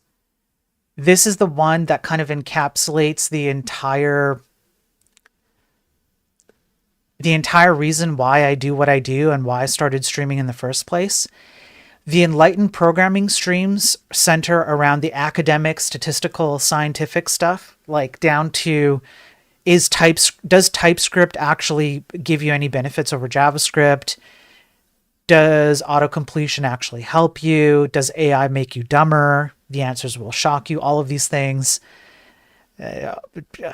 this is the one that kind of encapsulates the entire reason why I do what I do and why I started streaming in the first place. The enlightened programming streams center around the academic, statistical, scientific stuff, like down to does TypeScript actually give you any benefits over JavaScript? Does autocompletion actually help you? Does AI make you dumber? The answers will shock you. All of these things.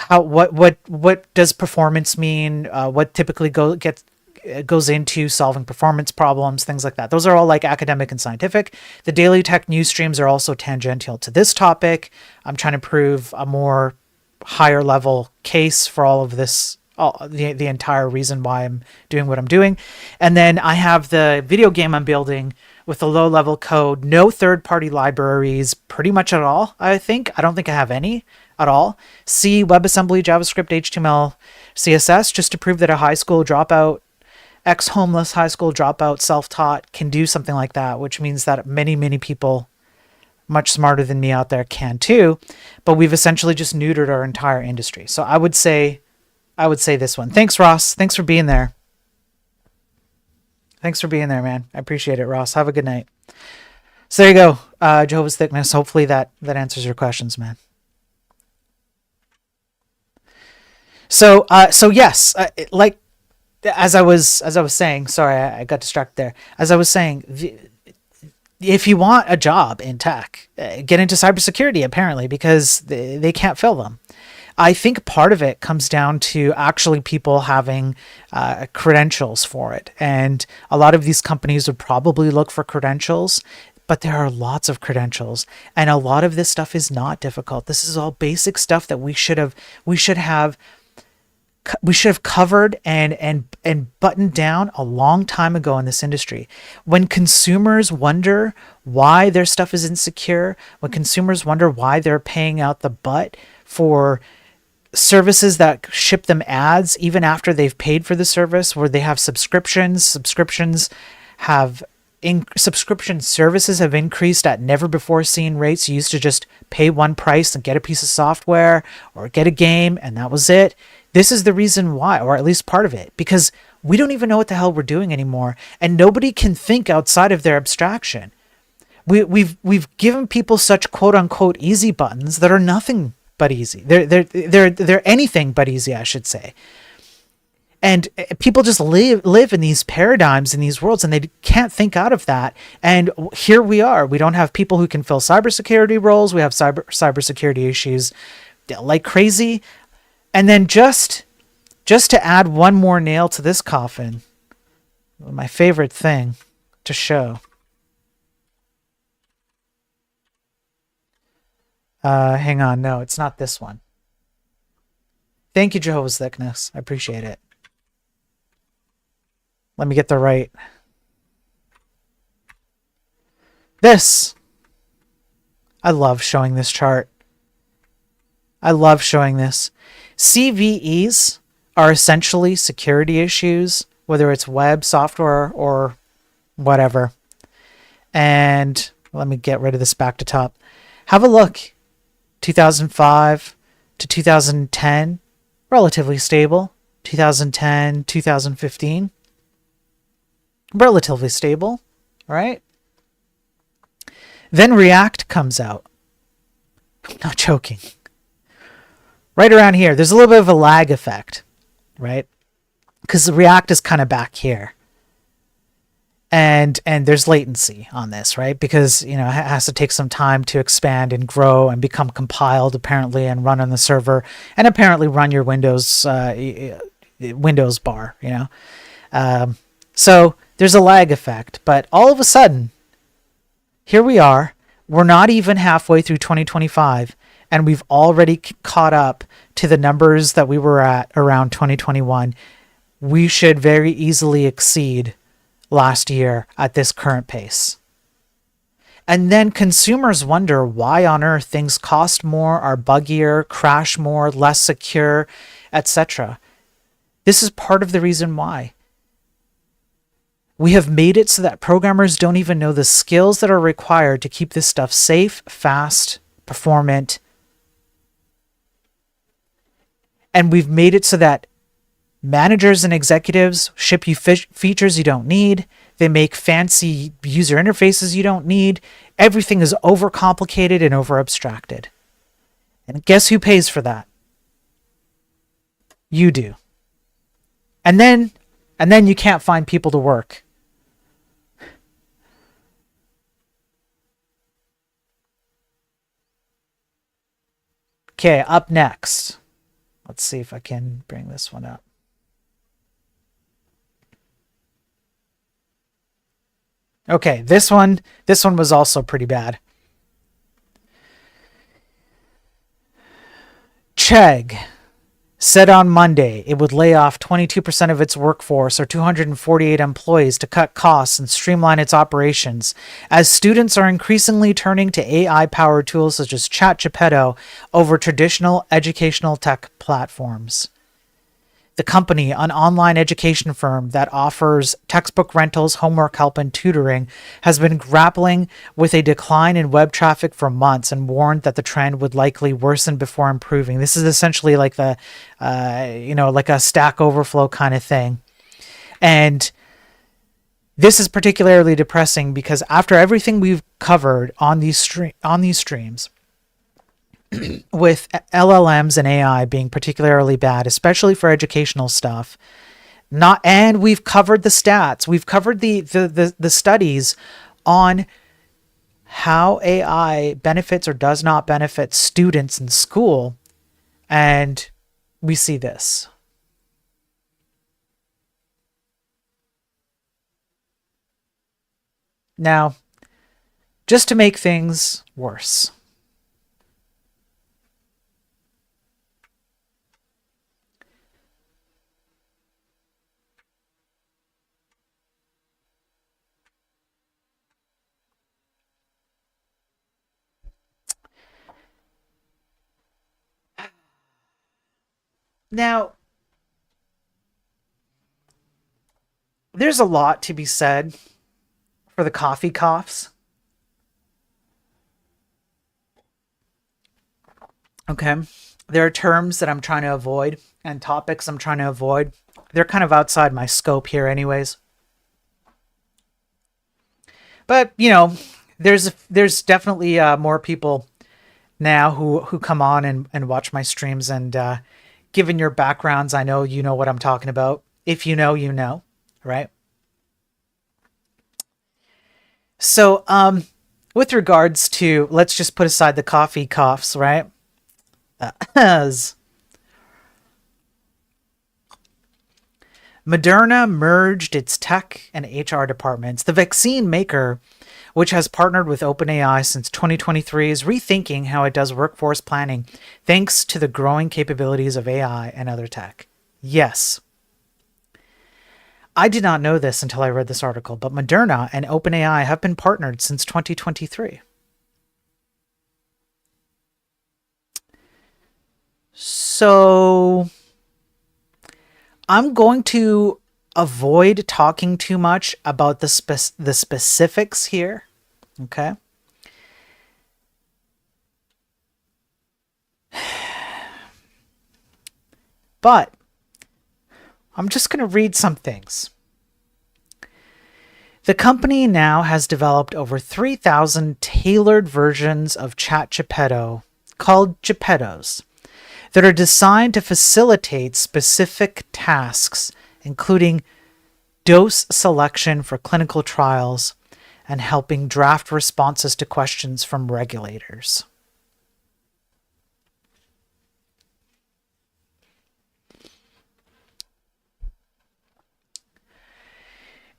What does performance mean? What typically goes into solving performance problems, things like that. Those are all like academic and scientific. The daily tech news streams are also tangential to this topic. I'm trying to prove a more higher level case for all of this, the entire reason why I'm doing what I'm doing. And then I have the video game I'm building with the low level code, no third party libraries, pretty much at all. I don't think I have any at all. C, WebAssembly, JavaScript, HTML, CSS, just to prove that a high school dropout, ex-homeless high school dropout, self-taught can do something like that, which means that many people much smarter than me out there can too, but we've essentially just neutered our entire industry. So I would say this one. Thanks, Ross. Thanks for being there. Thanks for being there, man. I appreciate it, Ross. Have a good night. So there you go, Jehovah's Thickness. Hopefully that answers your questions, man. So yes, like as I was saying. Sorry, I got distracted there. As I was saying, if you want a job in tech, get into cybersecurity, apparently, because they can't fill them. I think part of it comes down to actually people having credentials for it. And a lot of these companies would probably look for credentials, but there are lots of credentials. And a lot of this stuff is not difficult. This is all basic stuff that we should have covered and buttoned down a long time ago in this industry. When consumers wonder why their stuff is insecure, when consumers wonder why they're paying out the butt for services that ship them ads even after they've paid for the service, where they have subscription services have increased at never before seen rates. You used to just pay one price and get a piece of software or get a game, and that was it. This is the reason why, or at least part of it, because we don't even know what the hell we're doing anymore, and nobody can think outside of their abstraction. We've given people such quote unquote easy buttons that are nothing but easy. They're anything but easy, I should say. And people just live in these paradigms, in these worlds, and they can't think out of that. And here we are. We don't have people who can fill cybersecurity roles. We have cybersecurity issues like crazy. And then just to add one more nail to this coffin, my favorite thing to show. Hang on. No, it's not this one. Thank you, Jehovah's Thickness. I appreciate it. Let me get the right. This. I love showing this chart. I love showing this. CVEs are essentially security issues, whether it's web, software, or whatever. And let me get rid of this back to top. Have a look. 2005 to 2010, relatively stable. 2010, 2015. relatively stable, right? Then React comes out. I'm not joking. Right around here, there's a little bit of a lag effect, right? Because the React is kind of back here. And there's latency on this, right? Because it has to take some time to expand and grow and become compiled apparently and run on the server and apparently run your Windows bar. So there's a lag effect, but all of a sudden, here we are. We're not even halfway through 2025, and we've already caught up to the numbers that we were at around 2021. We should very easily exceed last year at this current pace. And then consumers wonder why on earth things cost more, are buggier, crash more, less secure, etc. This is part of the reason why. We have made it so that programmers don't even know the skills that are required to keep this stuff safe, fast, performant. And we've made it so that managers and executives ship you features you don't need. They make fancy user interfaces you don't need. Everything is overcomplicated and over abstracted. And guess who pays for that? You do. And then you can't find people to work. Okay, up next. Let's see if I can bring this one up. Okay, this one was also pretty bad. Chegg said on Monday it would lay off 22% of its workforce, or 248 employees, to cut costs and streamline its operations, as students are increasingly turning to AI-powered tools such as ChatGPT over traditional educational tech platforms. The company, an online education firm that offers textbook rentals, homework help, and tutoring, has been grappling with a decline in web traffic for months and warned that the trend would likely worsen before improving. This is essentially like like a Stack Overflow kind of thing. And this is particularly depressing because after everything we've covered on these streams, with LLMs and AI being particularly bad, especially for educational stuff. And we've covered the stats. We've covered the studies on how AI benefits or does not benefit students in school. And we see this. Now, just to make things worse, now, there's a lot to be said for the coffee coughs. Okay. There are terms that I'm trying to avoid and topics I'm trying to avoid. They're kind of outside my scope here, anyways. But, there's definitely more people now who come on and watch my streams. And given your backgrounds, I know you know what I'm talking about. If you know, you know, right? So, with regards to, let's just put aside the coffee coughs, right? As Moderna merged its tech and HR departments, the vaccine maker, which has partnered with OpenAI since 2023, is rethinking how it does workforce planning thanks to the growing capabilities of AI and other tech. Yes. I did not know this until I read this article, but Moderna and OpenAI have been partnered since 2023. So I'm going to avoid talking too much about the specifics here. Okay. But I'm just going to read some things. The company now has developed over 3,000 tailored versions of ChatGepetto called Gepettos that are designed to facilitate specific tasks, including dose selection for clinical trials and helping draft responses to questions from regulators.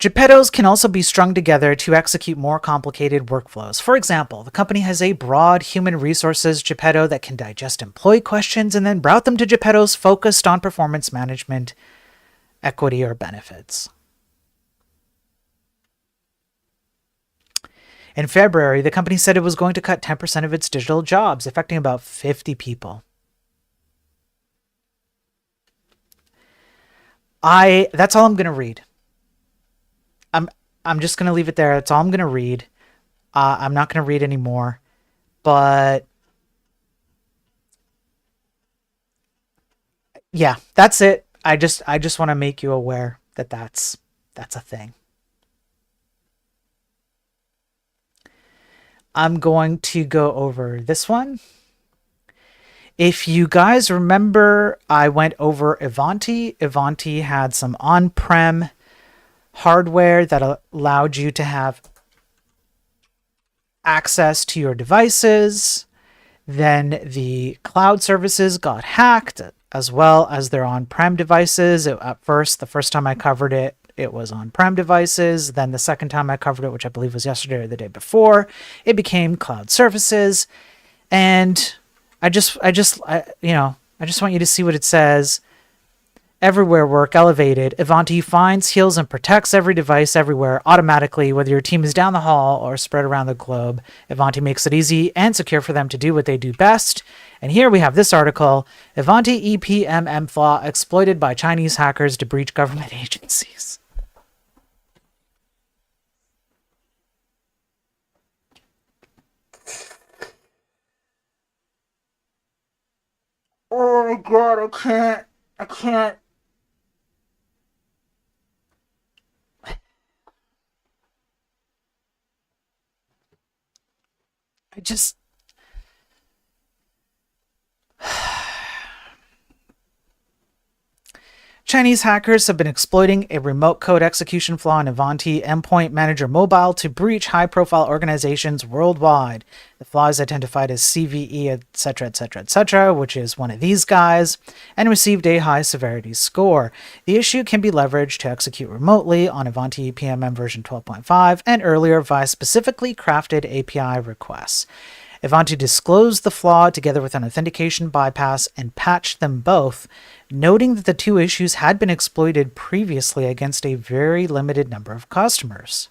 Gepettos can also be strung together to execute more complicated workflows. For example, the company has a broad human resources Gepetto that can digest employee questions and then route them to Gepettos focused on performance management, equity, or benefits. In February, the company said it was going to cut 10% of its digital jobs, affecting about 50 people. That's all I'm going to read. I'm just going to leave it there. That's all I'm going to read. I'm not going to read anymore. But yeah, that's it. I just want to make you aware that that's a thing. I'm going to go over this one. If you guys remember, I went over Ivanti. Ivanti had some on-prem hardware that allowed you to have access to your devices. Then the cloud services got hacked, as well as their on-prem devices. At first, the first time I covered it, it was on-prem devices. Then the second time I covered it, which I believe was yesterday or the day before, it became cloud services. And I just want you to see what it says. Everywhere work elevated. Ivanti finds, heals, and protects every device everywhere automatically, whether your team is down the hall or spread around the globe. Ivanti makes it easy and secure for them to do what they do best. And here we have this article, Ivanti EPMM flaw exploited by Chinese hackers to breach government agencies. Oh my god, I can't. I just Chinese hackers have been exploiting a remote code execution flaw in Ivanti Endpoint Manager Mobile to breach high-profile organizations worldwide. The flaw is identified as CVE, etc., etc., etc., which is one of these guys, and received a high severity score. The issue can be leveraged to execute remotely on Ivanti PMM version 12.5 and earlier via specifically crafted API requests. Ivanti disclosed the flaw together with an authentication bypass and patched them both, noting that the two issues had been exploited previously against a very limited number of customers.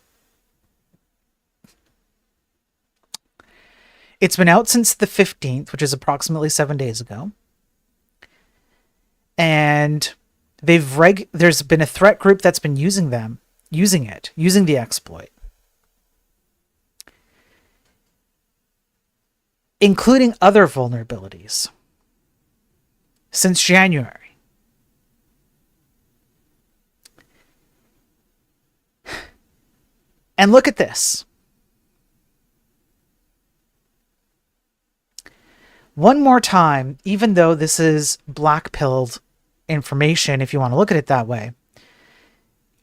It's been out since the 15th, which is approximately 7 days ago. And there's been a threat group that's been using the exploit, including other vulnerabilities, since January. And look at this. One more time, even though this is black-pilled information, if you want to look at it that way,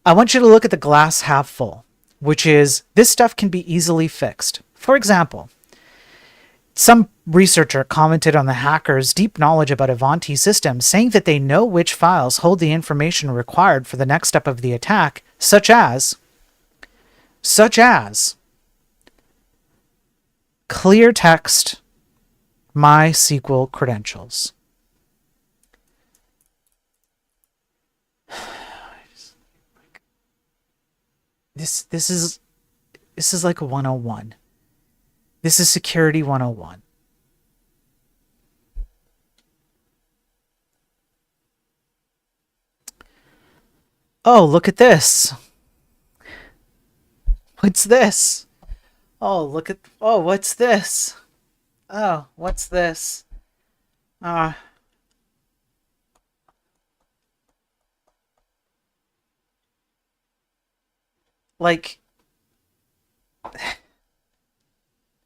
I want you to look at the glass half full, which is this stuff can be easily fixed. For example, some researcher commented on the hackers' deep knowledge about Ivanti systems, saying that they know which files hold the information required for the next step of the attack, such as clear text MySQL credentials. This is like 101. This is security 101. Oh, look at this. What's this? What's this? Oh, what's this? Uh, like,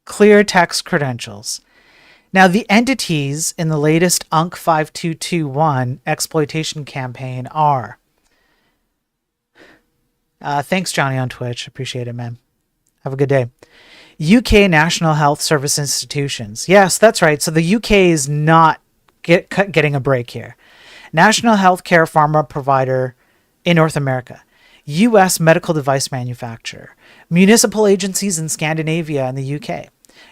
Clear text credentials. Now, the entities in the latest UNC 5221 exploitation campaign are. Thanks, Johnny, on Twitch. Appreciate it, man. Have a good day. UK National Health Service institutions. Yes, that's right. So the UK is not getting a break here. National healthcare pharma provider in North America. US medical device manufacturer. Municipal agencies in Scandinavia and the UK.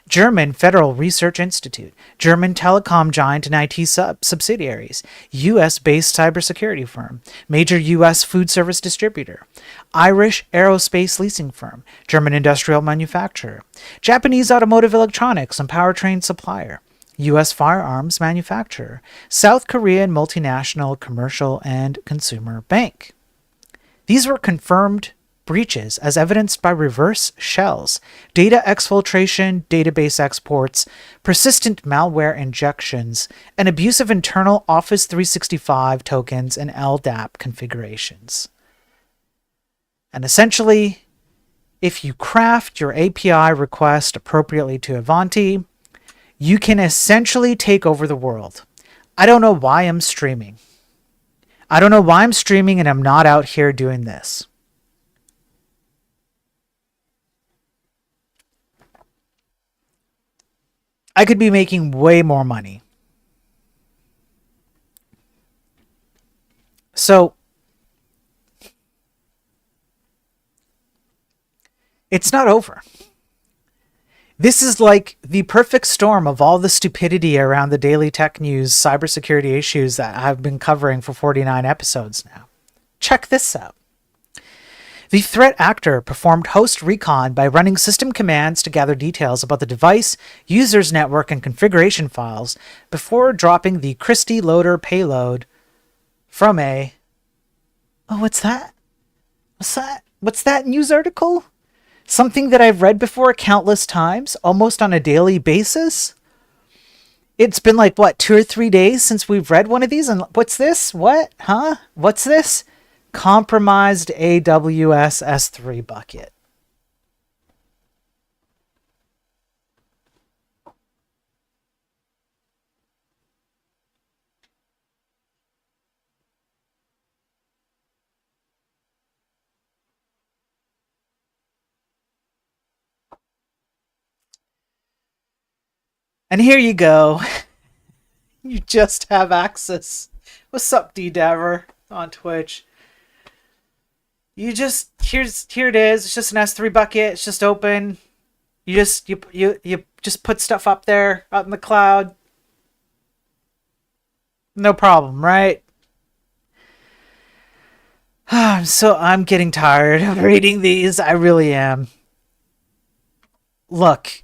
German Federal Research Institute, German telecom giant and IT subsidiaries, US-based cybersecurity firm, major US food service distributor, Irish aerospace leasing firm, German industrial manufacturer, Japanese automotive electronics and powertrain supplier, US firearms manufacturer, South Korean multinational commercial and consumer bank. These were confirmed breaches as evidenced by reverse shells, data exfiltration, database exports, persistent malware injections, and abuse of internal Office 365 tokens and LDAP configurations. And essentially, if you craft your API request appropriately to Avanti, you can essentially take over the world. I don't know why I'm streaming. I don't know why I'm streaming and I'm not out here doing this. I could be making way more money. So, it's not over. This is like the perfect storm of all the stupidity around the daily tech news cybersecurity issues that I've been covering for 49 episodes now. Check this out. The threat actor performed host recon by running system commands to gather details about the device, user's network, and configuration files before dropping the Christie loader payload from a... Oh, what's that? What's that news article? Something that I've read before countless times, almost on a daily basis? It's been like, what, 2 or 3 days since we've read one of these? And what's this? What? Huh? What's this? Compromised AWS S3 bucket. And here you go. You just have access. What's up, D-Daver on Twitch? Here it is. It's just an S3 bucket. It's just open. You just put stuff up there, out in the cloud. No problem, right? So I'm getting tired of reading these. I really am. Look,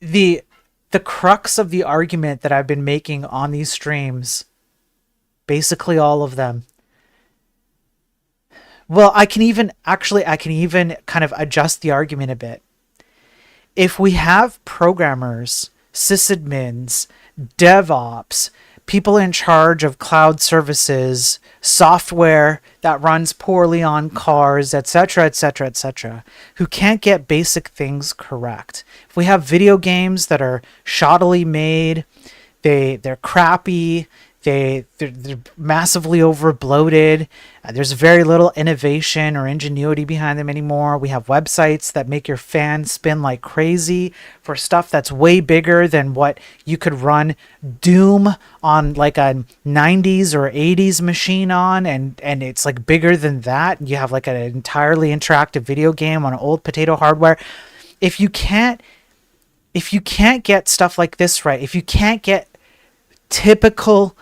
the crux of the argument that I've been making on these streams, basically all of them. Well, I can even kind of adjust the argument a bit. If we have programmers, sysadmins, DevOps, people in charge of cloud services, software that runs poorly on cars, etc., etc., etc., who can't get basic things correct. If we have video games that are shoddily made, they're crappy, they're massively over bloated. There's very little innovation or ingenuity behind them anymore. We have websites that make your fan spin like crazy for stuff that's way bigger than what you could run Doom on like a 90s or 80s machine on, and it's like bigger than that. You have like an entirely interactive video game on old potato hardware. If you can't get stuff like this right, if you can't get typical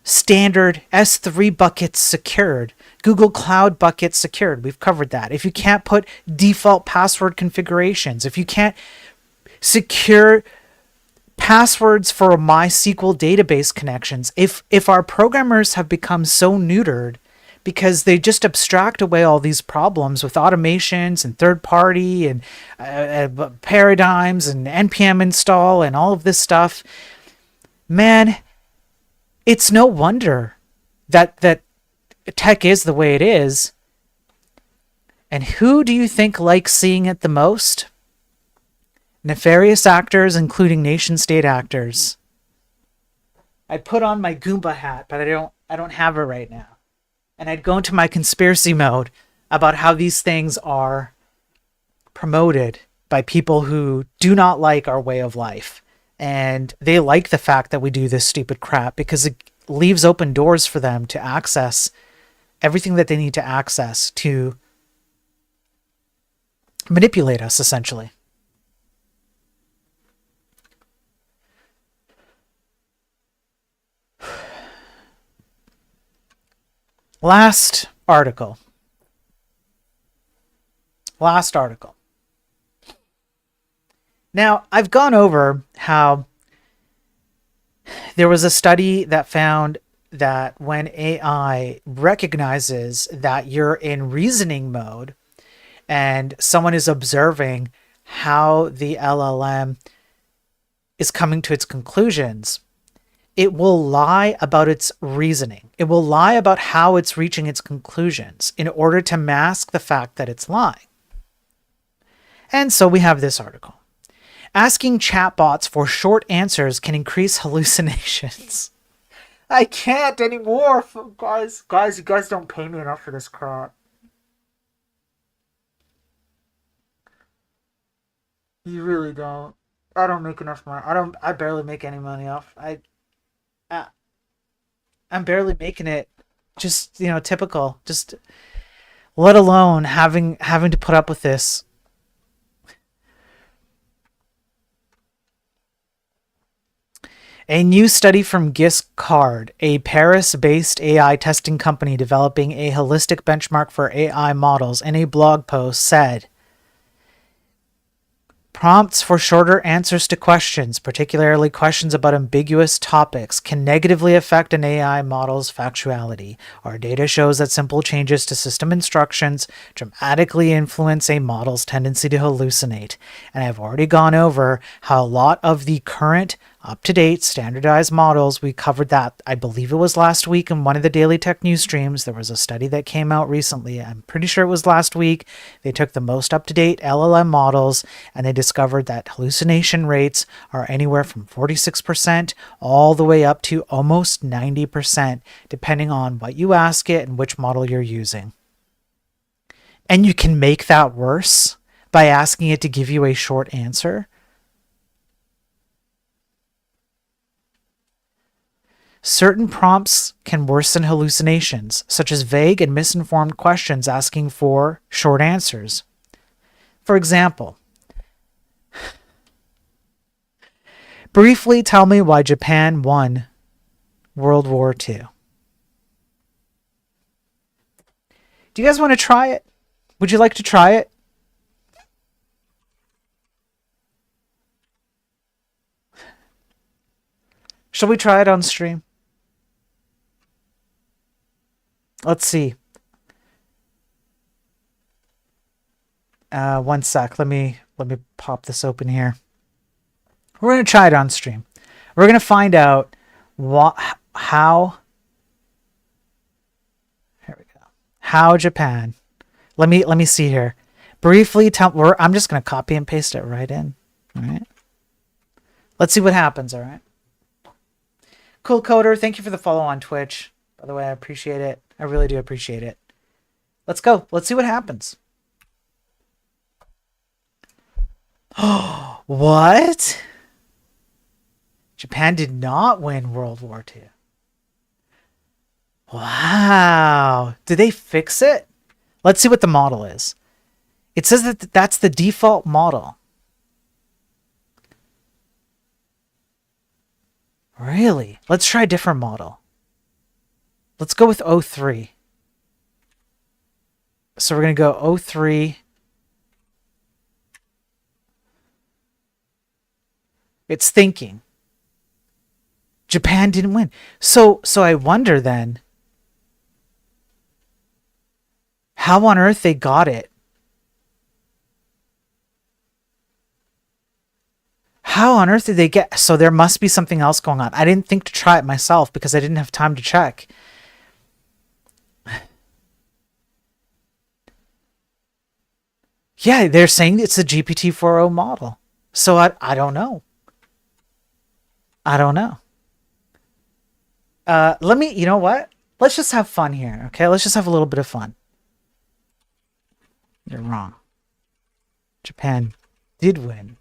standard S3 buckets secured, Google Cloud buckets secured, we've covered that. If you can't put default password configurations, if you can't secure passwords for MySQL database connections, if our programmers have become so neutered because they just abstract away all these problems with automations and third party and paradigms and npm install and all of this stuff, man, it's no wonder that tech is the way it is. And who do you think likes seeing it the most? Nefarious actors, including nation-state actors. I'd put on my Goomba hat, but I don't have it right now. And I'd go into my conspiracy mode about how these things are promoted by people who do not like our way of life. And they like the fact that we do this stupid crap because it leaves open doors for them to access everything that they need to access to manipulate us, essentially. Last article. Now, I've gone over how there was a study that found that when AI recognizes that you're in reasoning mode and someone is observing how the LLM is coming to its conclusions, it will lie about its reasoning. It will lie about how it's reaching its conclusions in order to mask the fact that it's lying. And so we have this article. Asking chatbots for short answers can increase hallucinations. I can't anymore, guys. You guys don't pay me enough for this crap. You really don't. I don't make enough money. I barely make any money off. I'm barely making it. Just, typical. Just let alone having to put up with this. A new study from Giscard, a Paris-based AI testing company developing a holistic benchmark for AI models, in a blog post said, prompts for shorter answers to questions, particularly questions about ambiguous topics, can negatively affect an AI model's factuality. Our data shows that simple changes to system instructions dramatically influence a model's tendency to hallucinate. And I've already gone over how a lot of the current up-to-date standardized models, we covered that, I believe it was last week in one of the Daily Tech News streams. There was a study that came out recently. I'm pretty sure it was last week. They took the most up-to-date LLM models and they discovered that hallucination rates are anywhere from 46% all the way up to almost 90%, depending on what you ask it and which model you're using. And you can make that worse by asking it to give you a short answer. Certain prompts can worsen hallucinations, such as vague and misinformed questions asking for short answers. For example, briefly tell me why Japan won World War II. Do you guys want to try it? Would you like to try it? Shall we try it on stream? Let's see. One sec. Let me pop this open here. We're going to try it on stream. We're going to find out how. Here we go. How Japan. Let me see here. Briefly tell. I'm just going to copy and paste it right in. All right. Let's see what happens. All right. Cool Coder, thank you for the follow on Twitch. By the way, I appreciate it. I really do appreciate it. Let's go. Let's see what happens. Oh, what? Japan did not win World War II. Wow. Did they fix it? Let's see what the model is. It says that that's the default model. Really? Let's try a different model. Let's go with 03. So we're going to go 03. It's thinking. Japan didn't win. So I wonder then how on earth they got it. How on earth did they get... So there must be something else going on. I didn't think to try it myself because I didn't have time to check. Yeah, they're saying it's a GPT-4o model. So I don't know. I don't know. Let me, you know what? Let's just have fun here, okay? Let's just have a little bit of fun. You're wrong. Japan did win.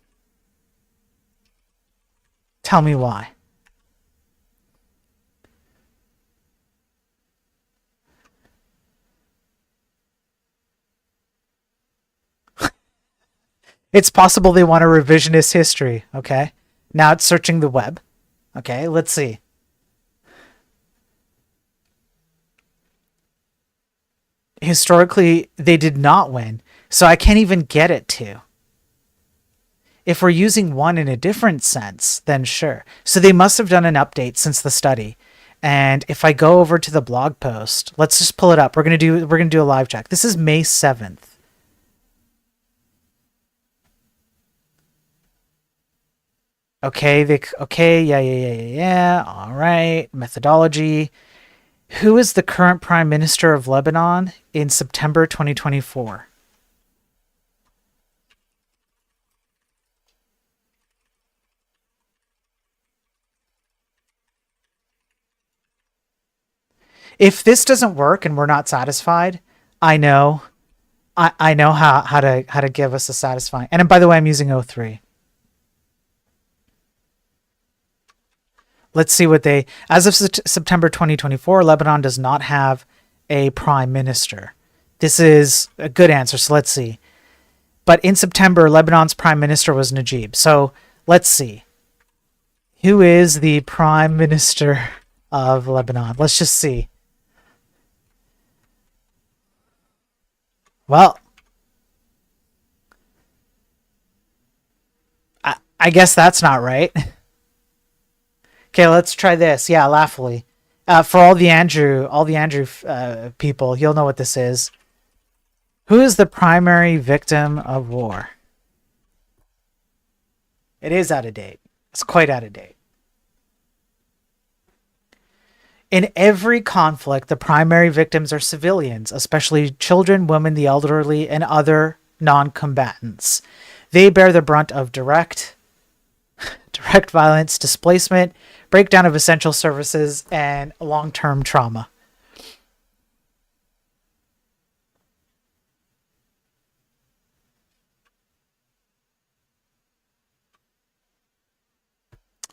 Tell me why. It's possible they want a revisionist history, okay? Now it's searching the web. Okay, let's see. Historically, they did not win, so I can't even get it to. If we're using one in a different sense, then sure. So they must have done an update since the study. And if I go over to the blog post, let's just pull it up. We're gonna do a live check. This is May 7th. Okay, yeah. All right. Methodology. Who is the current Prime Minister of Lebanon in September 2024? If this doesn't work and we're not satisfied, I know I know how to give us a satisfying. And by the way, I'm using O3. Let's see what they, as of September 2024, Lebanon does not have a prime minister. This is a good answer, so let's see. But in September, Lebanon's prime minister was Najib. So let's see. Who is the prime minister of Lebanon? Let's just see. Well, I guess that's not right. Okay, let's try this. Yeah, laughably. For all the Andrew people, you'll know what this is. Who is the primary victim of war? It is out of date. It's quite out of date. In every conflict, the primary victims are civilians, especially children, women, the elderly, and other non-combatants. They bear the brunt of direct violence, displacement, breakdown of essential services, and long-term trauma.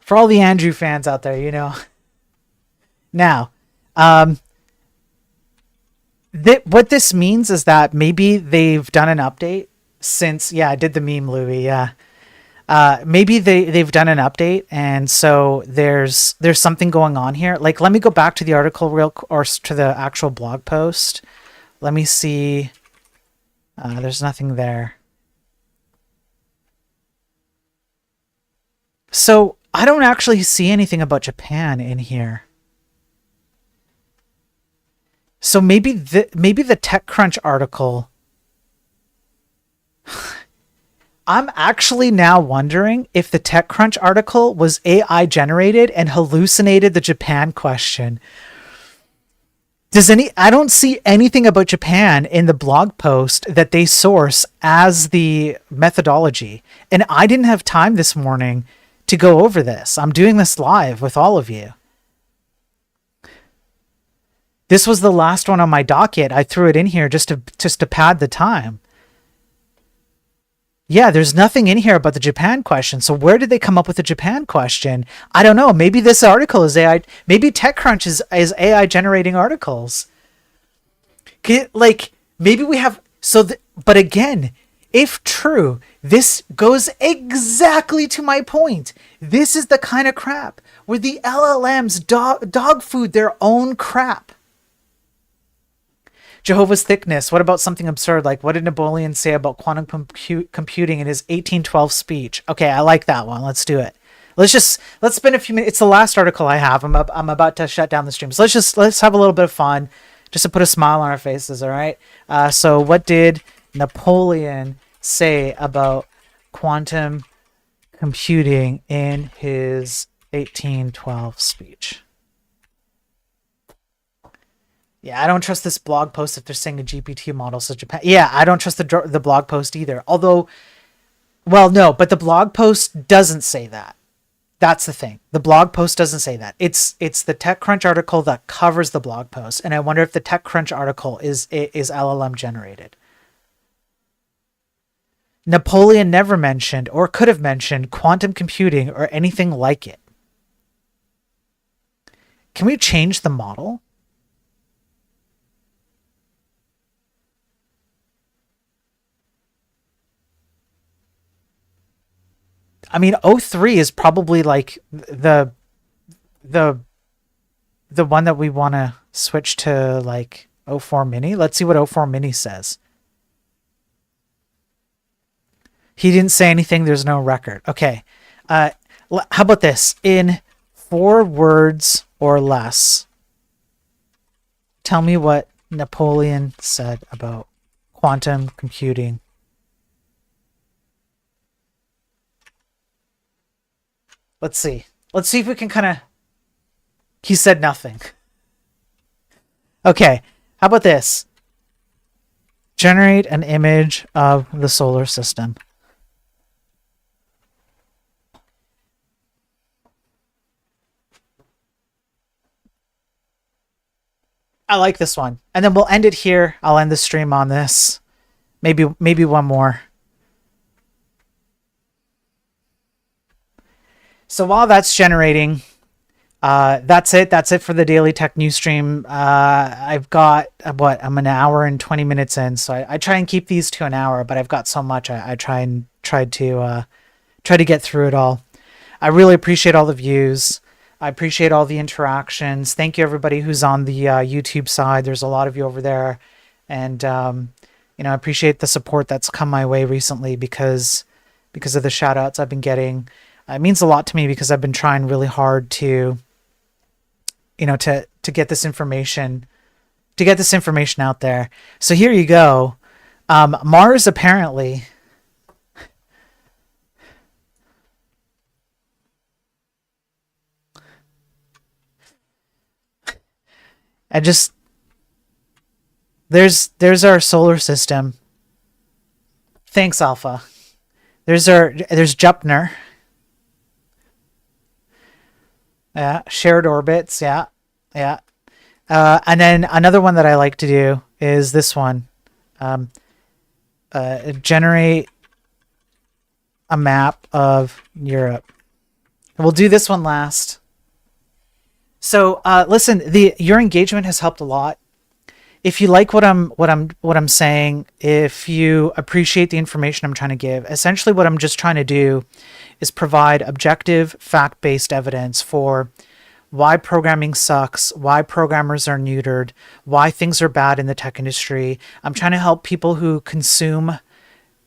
For all the Andrew fans out there, you know. Now, what this means is that maybe they've done an update since, yeah, I did the meme, Louis, yeah. Maybe they've done an update, and so there's something going on here. Like, let me go back to the article or to the actual blog post. Let me see. There's nothing there. So I don't actually see anything about Japan in here. So maybe the TechCrunch article. I'm actually now wondering if the TechCrunch article was AI generated and hallucinated the Japan question. I don't see anything about Japan in the blog post that they source as the methodology. And I didn't have time this morning to go over this. I'm doing this live with all of you. This was the last one on my docket. I threw it in here just to pad the time. Yeah, there's nothing in here about the Japan question. So where did they come up with the Japan question? I don't know. Maybe this article is AI. Maybe TechCrunch is AI generating articles. Like, maybe we have... But again, if true, this goes exactly to my point. This is the kind of crap where the LLMs dog food their own crap. Jehovah's Thickness. What about something absurd? Like, what did Napoleon say about quantum computing in his 1812 speech? Okay, I like that one. Let's do it. Let's spend a few minutes. It's the last article I have. I'm about to shut down the stream. So let's have a little bit of fun, just to put a smile on our faces. All right. So what did Napoleon say about quantum computing in his 1812 speech? Yeah, I don't trust this blog post if they're saying a GPT model. So Japan. Yeah, I don't trust the blog post either. Although, well, no, but the blog post doesn't say that. That's the thing. The blog post doesn't say that. It's the TechCrunch article that covers the blog post, and I wonder if the TechCrunch article is LLM generated. Napoleon never mentioned or could have mentioned quantum computing or anything like it. Can we change the model? I mean, O3 is probably like the the one that we want to switch to like O4 Mini. Let's see what O4 Mini says. He didn't say anything. There's no record. Okay. Uh, how about this? In 4 words or less, tell me what Napoleon said about quantum computing. Let's see. Let's see if we can kind of. He said nothing. Okay. How about this? Generate an image of the solar system. I like this one. And then we'll end it here. I'll end the stream on this. Maybe one more. So while that's generating, that's it. That's it for the daily tech news stream. I've got what? I'm an hour and 20 minutes in, so I try and keep these to an hour. But I've got so much. I try to get through it all. I really appreciate all the views. I appreciate all the interactions. Thank you everybody who's on the YouTube side. There's a lot of you over there, and I appreciate the support that's come my way recently because of the shout outs I've been getting. It means a lot to me because I've been trying really hard to get this information out there. So here you go. Mars apparently. There's our solar system. Thanks, Alpha. There's Jupiter. Yeah, shared orbits. Yeah, yeah. And then another one that I like to do is this one. Generate a map of Europe. We'll do this one last. So listen, your engagement has helped a lot. If you like what I'm saying, if you appreciate the information I'm trying to give, essentially what I'm just trying to do is provide objective, fact-based evidence for why programming sucks, why programmers are neutered, why things are bad in the tech industry. I'm trying to help people who consume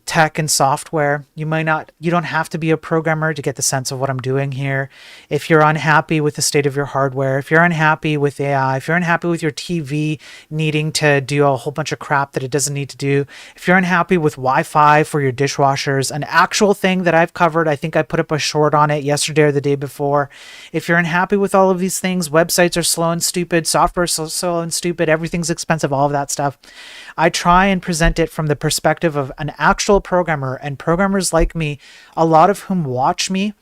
tech and software. You don't have to be a programmer to get the sense of what I'm doing here. If you're unhappy with the state of your hardware, if you're unhappy with AI, if you're unhappy with your TV needing to do a whole bunch of crap that it doesn't need to do, if you're unhappy with Wi-Fi for your dishwashers, an actual thing that I've covered, I think I put up a short on it yesterday or the day before. If you're unhappy with all of these things, websites are slow and stupid, software is slow and stupid, everything's expensive, all of that stuff. I try and present it from the perspective of an actual programmer and programmers like me, a lot of whom watch me,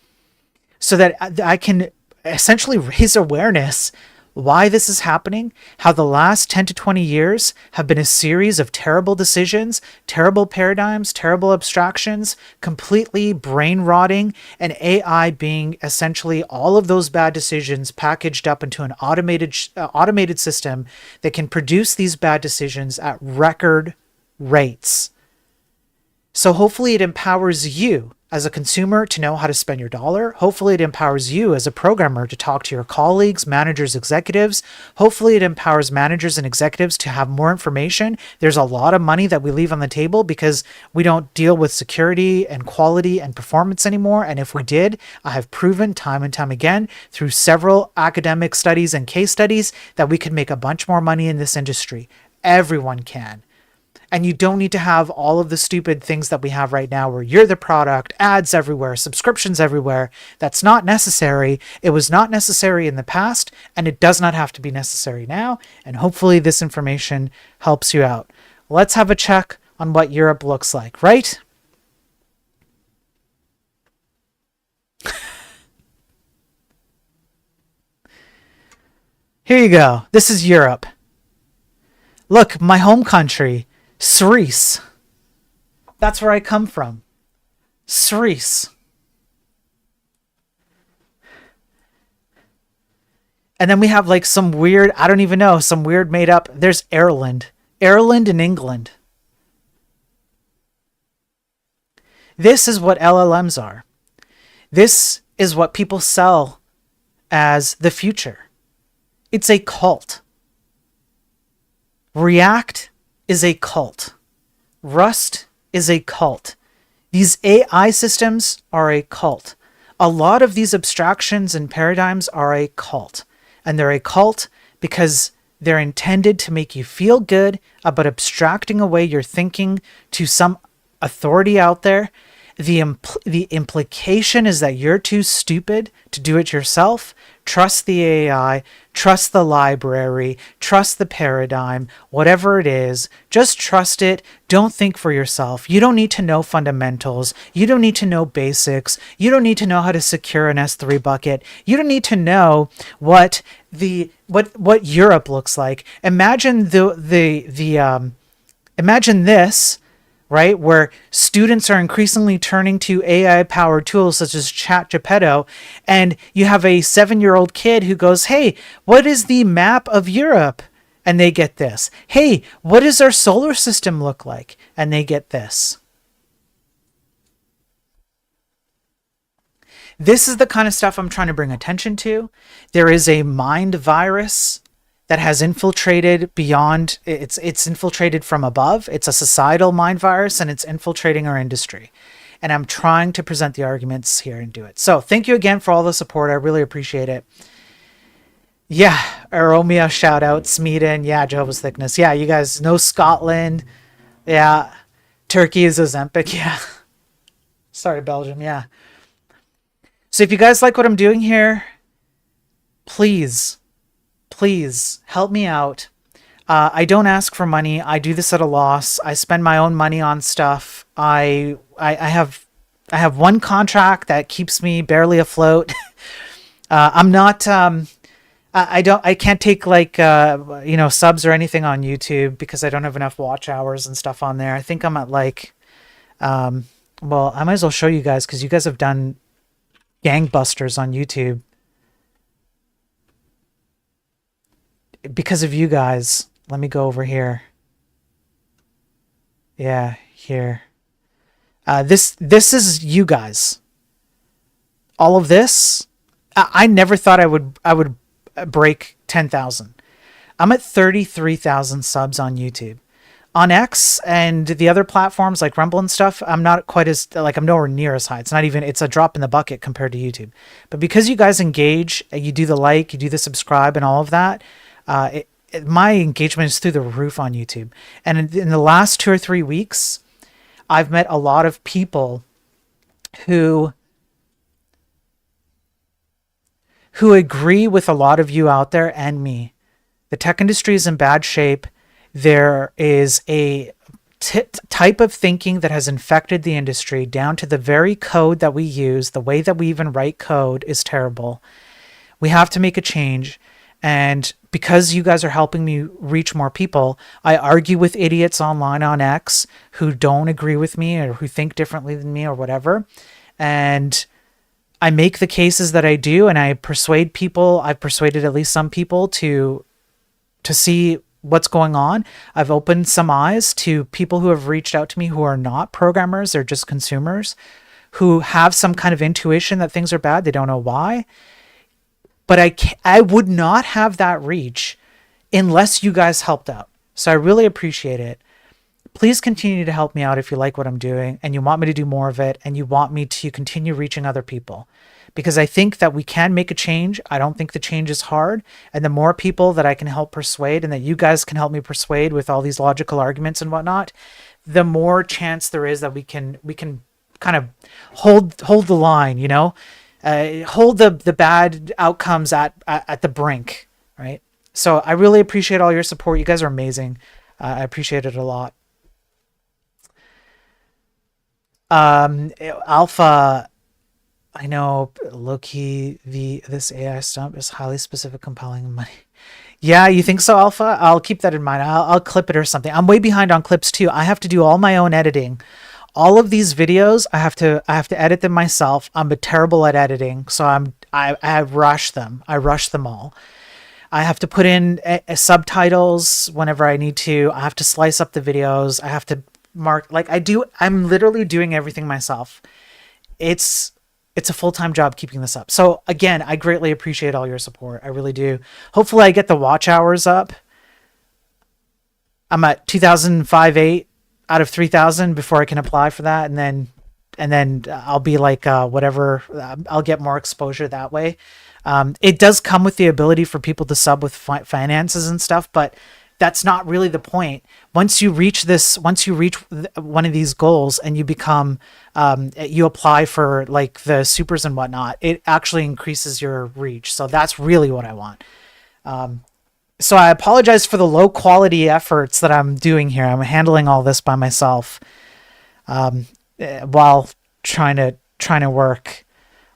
so that I can essentially raise awareness why this is happening, how the last 10 to 20 years have been a series of terrible decisions, terrible paradigms, terrible abstractions, completely brain rotting, and AI being essentially all of those bad decisions packaged up into an automated system that can produce these bad decisions at record rates. So hopefully it empowers you as a consumer to know how to spend your dollar. Hopefully it empowers you as a programmer to talk to your colleagues, managers, executives. Hopefully it empowers managers and executives to have more information. There's a lot of money that we leave on the table because we don't deal with security and quality and performance anymore. And if we did, I have proven time and time again through several academic studies and case studies that we could make a bunch more money in this industry. Everyone can. And you don't need to have all of the stupid things that we have right now where you're the product, ads everywhere, subscriptions everywhere. That's not necessary. It was not necessary in the past, and it does not have to be necessary now. And hopefully this information helps you out. Let's have a check on what Europe looks like, right? Here you go. This is Europe. Look, my home country, Cerise. That's where I come from. Cerise. And then we have like some weird, I don't even know, some weird made up. There's Ireland. Ireland and England. This is what LLMs are. This is what people sell as the future. It's a cult. React is a cult. Rust is a cult. These AI systems are a cult. A lot of these abstractions and paradigms are a cult. And they're a cult because they're intended to make you feel good about abstracting away your thinking to some authority out there. The implication is that you're too stupid to do it yourself. Trust the AI, trust the library, trust the paradigm, whatever it is, just trust it. Don't think for yourself. You don't need to know fundamentals. You don't need to know basics. You don't need to know how to secure an S3 bucket. You don't need to know what Europe looks like. Imagine imagine this, right? Where students are increasingly turning to AI-powered tools such as ChatGPT, and you have a 7-year-old kid who goes, "Hey, what is the map of Europe?" And they get this. "Hey, what does our solar system look like?" And they get this. This is the kind of stuff I'm trying to bring attention to. There is a mind virus that has infiltrated beyond, it's infiltrated from above. It's a societal mind virus, and it's infiltrating our industry. And I'm trying to present the arguments here and do it. So thank you again for all the support. I really appreciate it. Yeah, Aromia shout out, Sweden. Yeah, Jehovah's Thickness. Yeah, you guys know Scotland. Yeah, Turkey is Ozempic. Yeah. Sorry, Belgium. Yeah. So if you guys like what I'm doing here, please help me out. I don't ask for money. I do this at a loss. I spend my own money on stuff. I have one contract that keeps me barely afloat. I'm not. I can't take like subs or anything on YouTube because I don't have enough watch hours and stuff on there. I think I'm at like, well, I might as well show you guys because you guys have done gangbusters on YouTube. Because of you guys, let me go over here. Yeah, here. This is you guys. All of this, I never thought I would break 10,000. I'm at 33,000 subs on YouTube. On X and the other platforms like Rumble and stuff, I'm not quite as, like, I'm nowhere near as high. It's a drop in the bucket compared to YouTube. But because you guys engage, you do the like, you do the subscribe and all of that, my engagement is through the roof on YouTube. And in the last 2 or 3 weeks, I've met a lot of people who agree with a lot of you out there and me. The tech industry is in bad shape. There is a type of thinking that has infected the industry down to the very code that we use. The way that we even write code is terrible. We have to make a change. And because you guys are helping me reach more people, I argue with idiots online on X who don't agree with me or who think differently than me or whatever. And I make the cases that I do, and I persuade people. I've persuaded at least some people to see what's going on. I've opened some eyes to people who have reached out to me who are not programmers. They're just consumers who have some kind of intuition that things are bad. They don't know why. But I would not have that reach unless you guys helped out. So I really appreciate it. please continue to help me out if you like what I'm doing and you want me to do more of it and you want me to continue reaching other people. Because I think that we can make a change. I don't think the change is hard. And the more people that I can help persuade and that you guys can help me persuade with all these logical arguments and whatnot, the more chance there is that we can kind of hold the line, you know, hold the bad outcomes at the brink, right? So I really appreciate all your support. You guys are amazing. I appreciate it a lot. Alpha, I know, low-key, this AI stump is highly specific, compelling, and money. Yeah, you think so, Alpha? I'll keep that in mind. I'll clip it or something. I'm way behind on clips too. I have to do all my own editing. All of these videos, I have to edit them myself. I'm terrible at editing, so I rush them. I rush them all. I have to put in subtitles whenever I need to. I have to slice up the videos. I have to mark, like I'm literally doing everything myself. It's a full-time job keeping this up. So again, I greatly appreciate all your support. I really do. Hopefully I get the watch hours up. I'm at 2005.8 out of 3,000 before I can apply for that. And then I'll be like, whatever, I'll get more exposure that way. It does come with the ability for people to sub with finances and stuff, but that's not really the point. Once you reach one of these goals and you become, you apply for like the supers and whatnot, it actually increases your reach. So that's really what I want. So I apologize for the low quality efforts that I'm doing here. I'm handling all this by myself, while trying to work.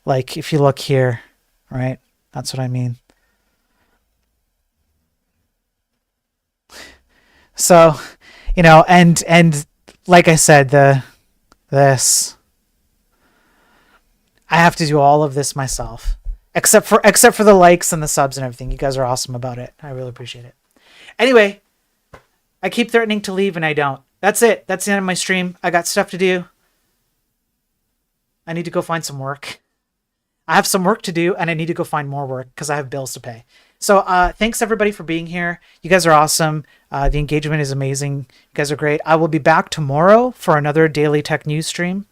Like if you look here, right? That's what I mean. So, you know, and like I said, this, I have to do all of this myself, except for the likes and the subs and everything. You guys are awesome about it. I really appreciate it. Anyway, I keep threatening to leave and I don't. That's it. That's the end of my stream. I got stuff to do. I need to go find some work. I have some work to do and I need to go find more work because I have bills to pay. So thanks everybody for being here. You guys are awesome. The engagement is amazing. You guys are great. I will be back tomorrow for another daily tech news stream.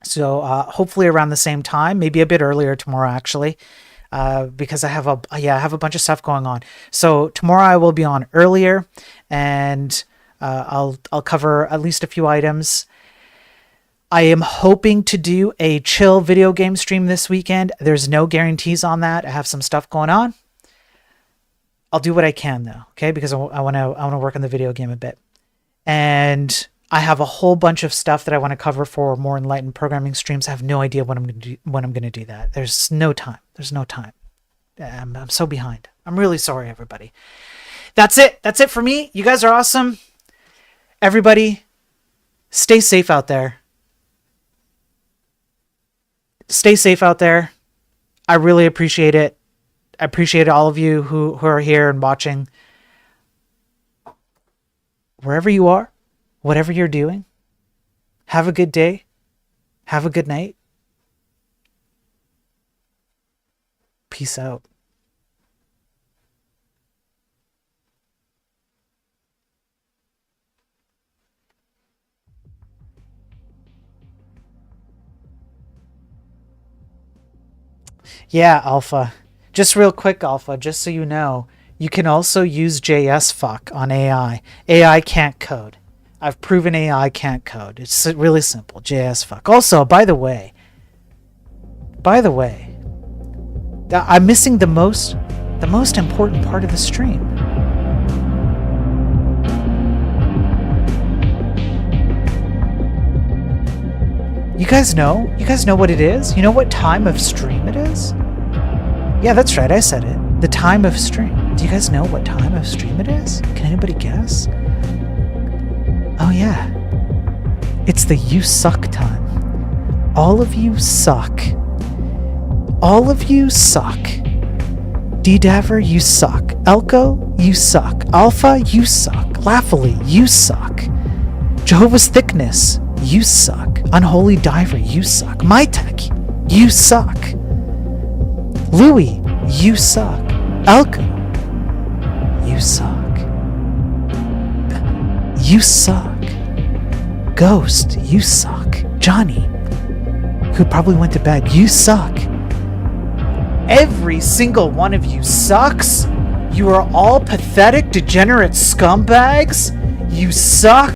So hopefully around the same time, maybe a bit earlier tomorrow actually, because I have a bunch of stuff going on. So tomorrow I will be on earlier, and I'll cover at least a few items. I am hoping to do a chill video game stream this weekend. There's no guarantees on that. I have some stuff going on. I'll do what I can though, okay? Because I want to work on the video game a bit, and I have a whole bunch of stuff that I want to cover for more enlightened programming streams. I have no idea when I'm going to do that. There's no time. I'm so behind. I'm really sorry, everybody. That's it. That's it for me. You guys are awesome. Everybody, stay safe out there. Stay safe out there. I really appreciate it. I appreciate all of you who are here and watching. Wherever you are, whatever you're doing, have a good day. Have a good night. Peace out. Yeah, Alpha. Just real quick, Alpha, just so you know, you can also use JSFuck on AI. AI can't code. I've proven AI can't code. It's really simple. JSFuck. Also, by the way, I'm missing the most important part of the stream. You guys know what it is? You know what time of stream it is? Yeah, that's right, I said it. The time of stream. Do you guys know what time of stream it is? Can anybody guess? Oh yeah. It's the you suck time. All of you suck. All of you suck. D-Daver, you suck. Elko, you suck. Alpha, you suck. Laughily, you suck. Jehovah's Thickness, you suck. Unholy Diver, you suck. MyTech, you suck. Louie, you suck. Elko, you suck. You suck. Ghost, you suck. Johnny, who probably went to bed, you suck. Every single one of you sucks. You are all pathetic, degenerate scumbags. You suck.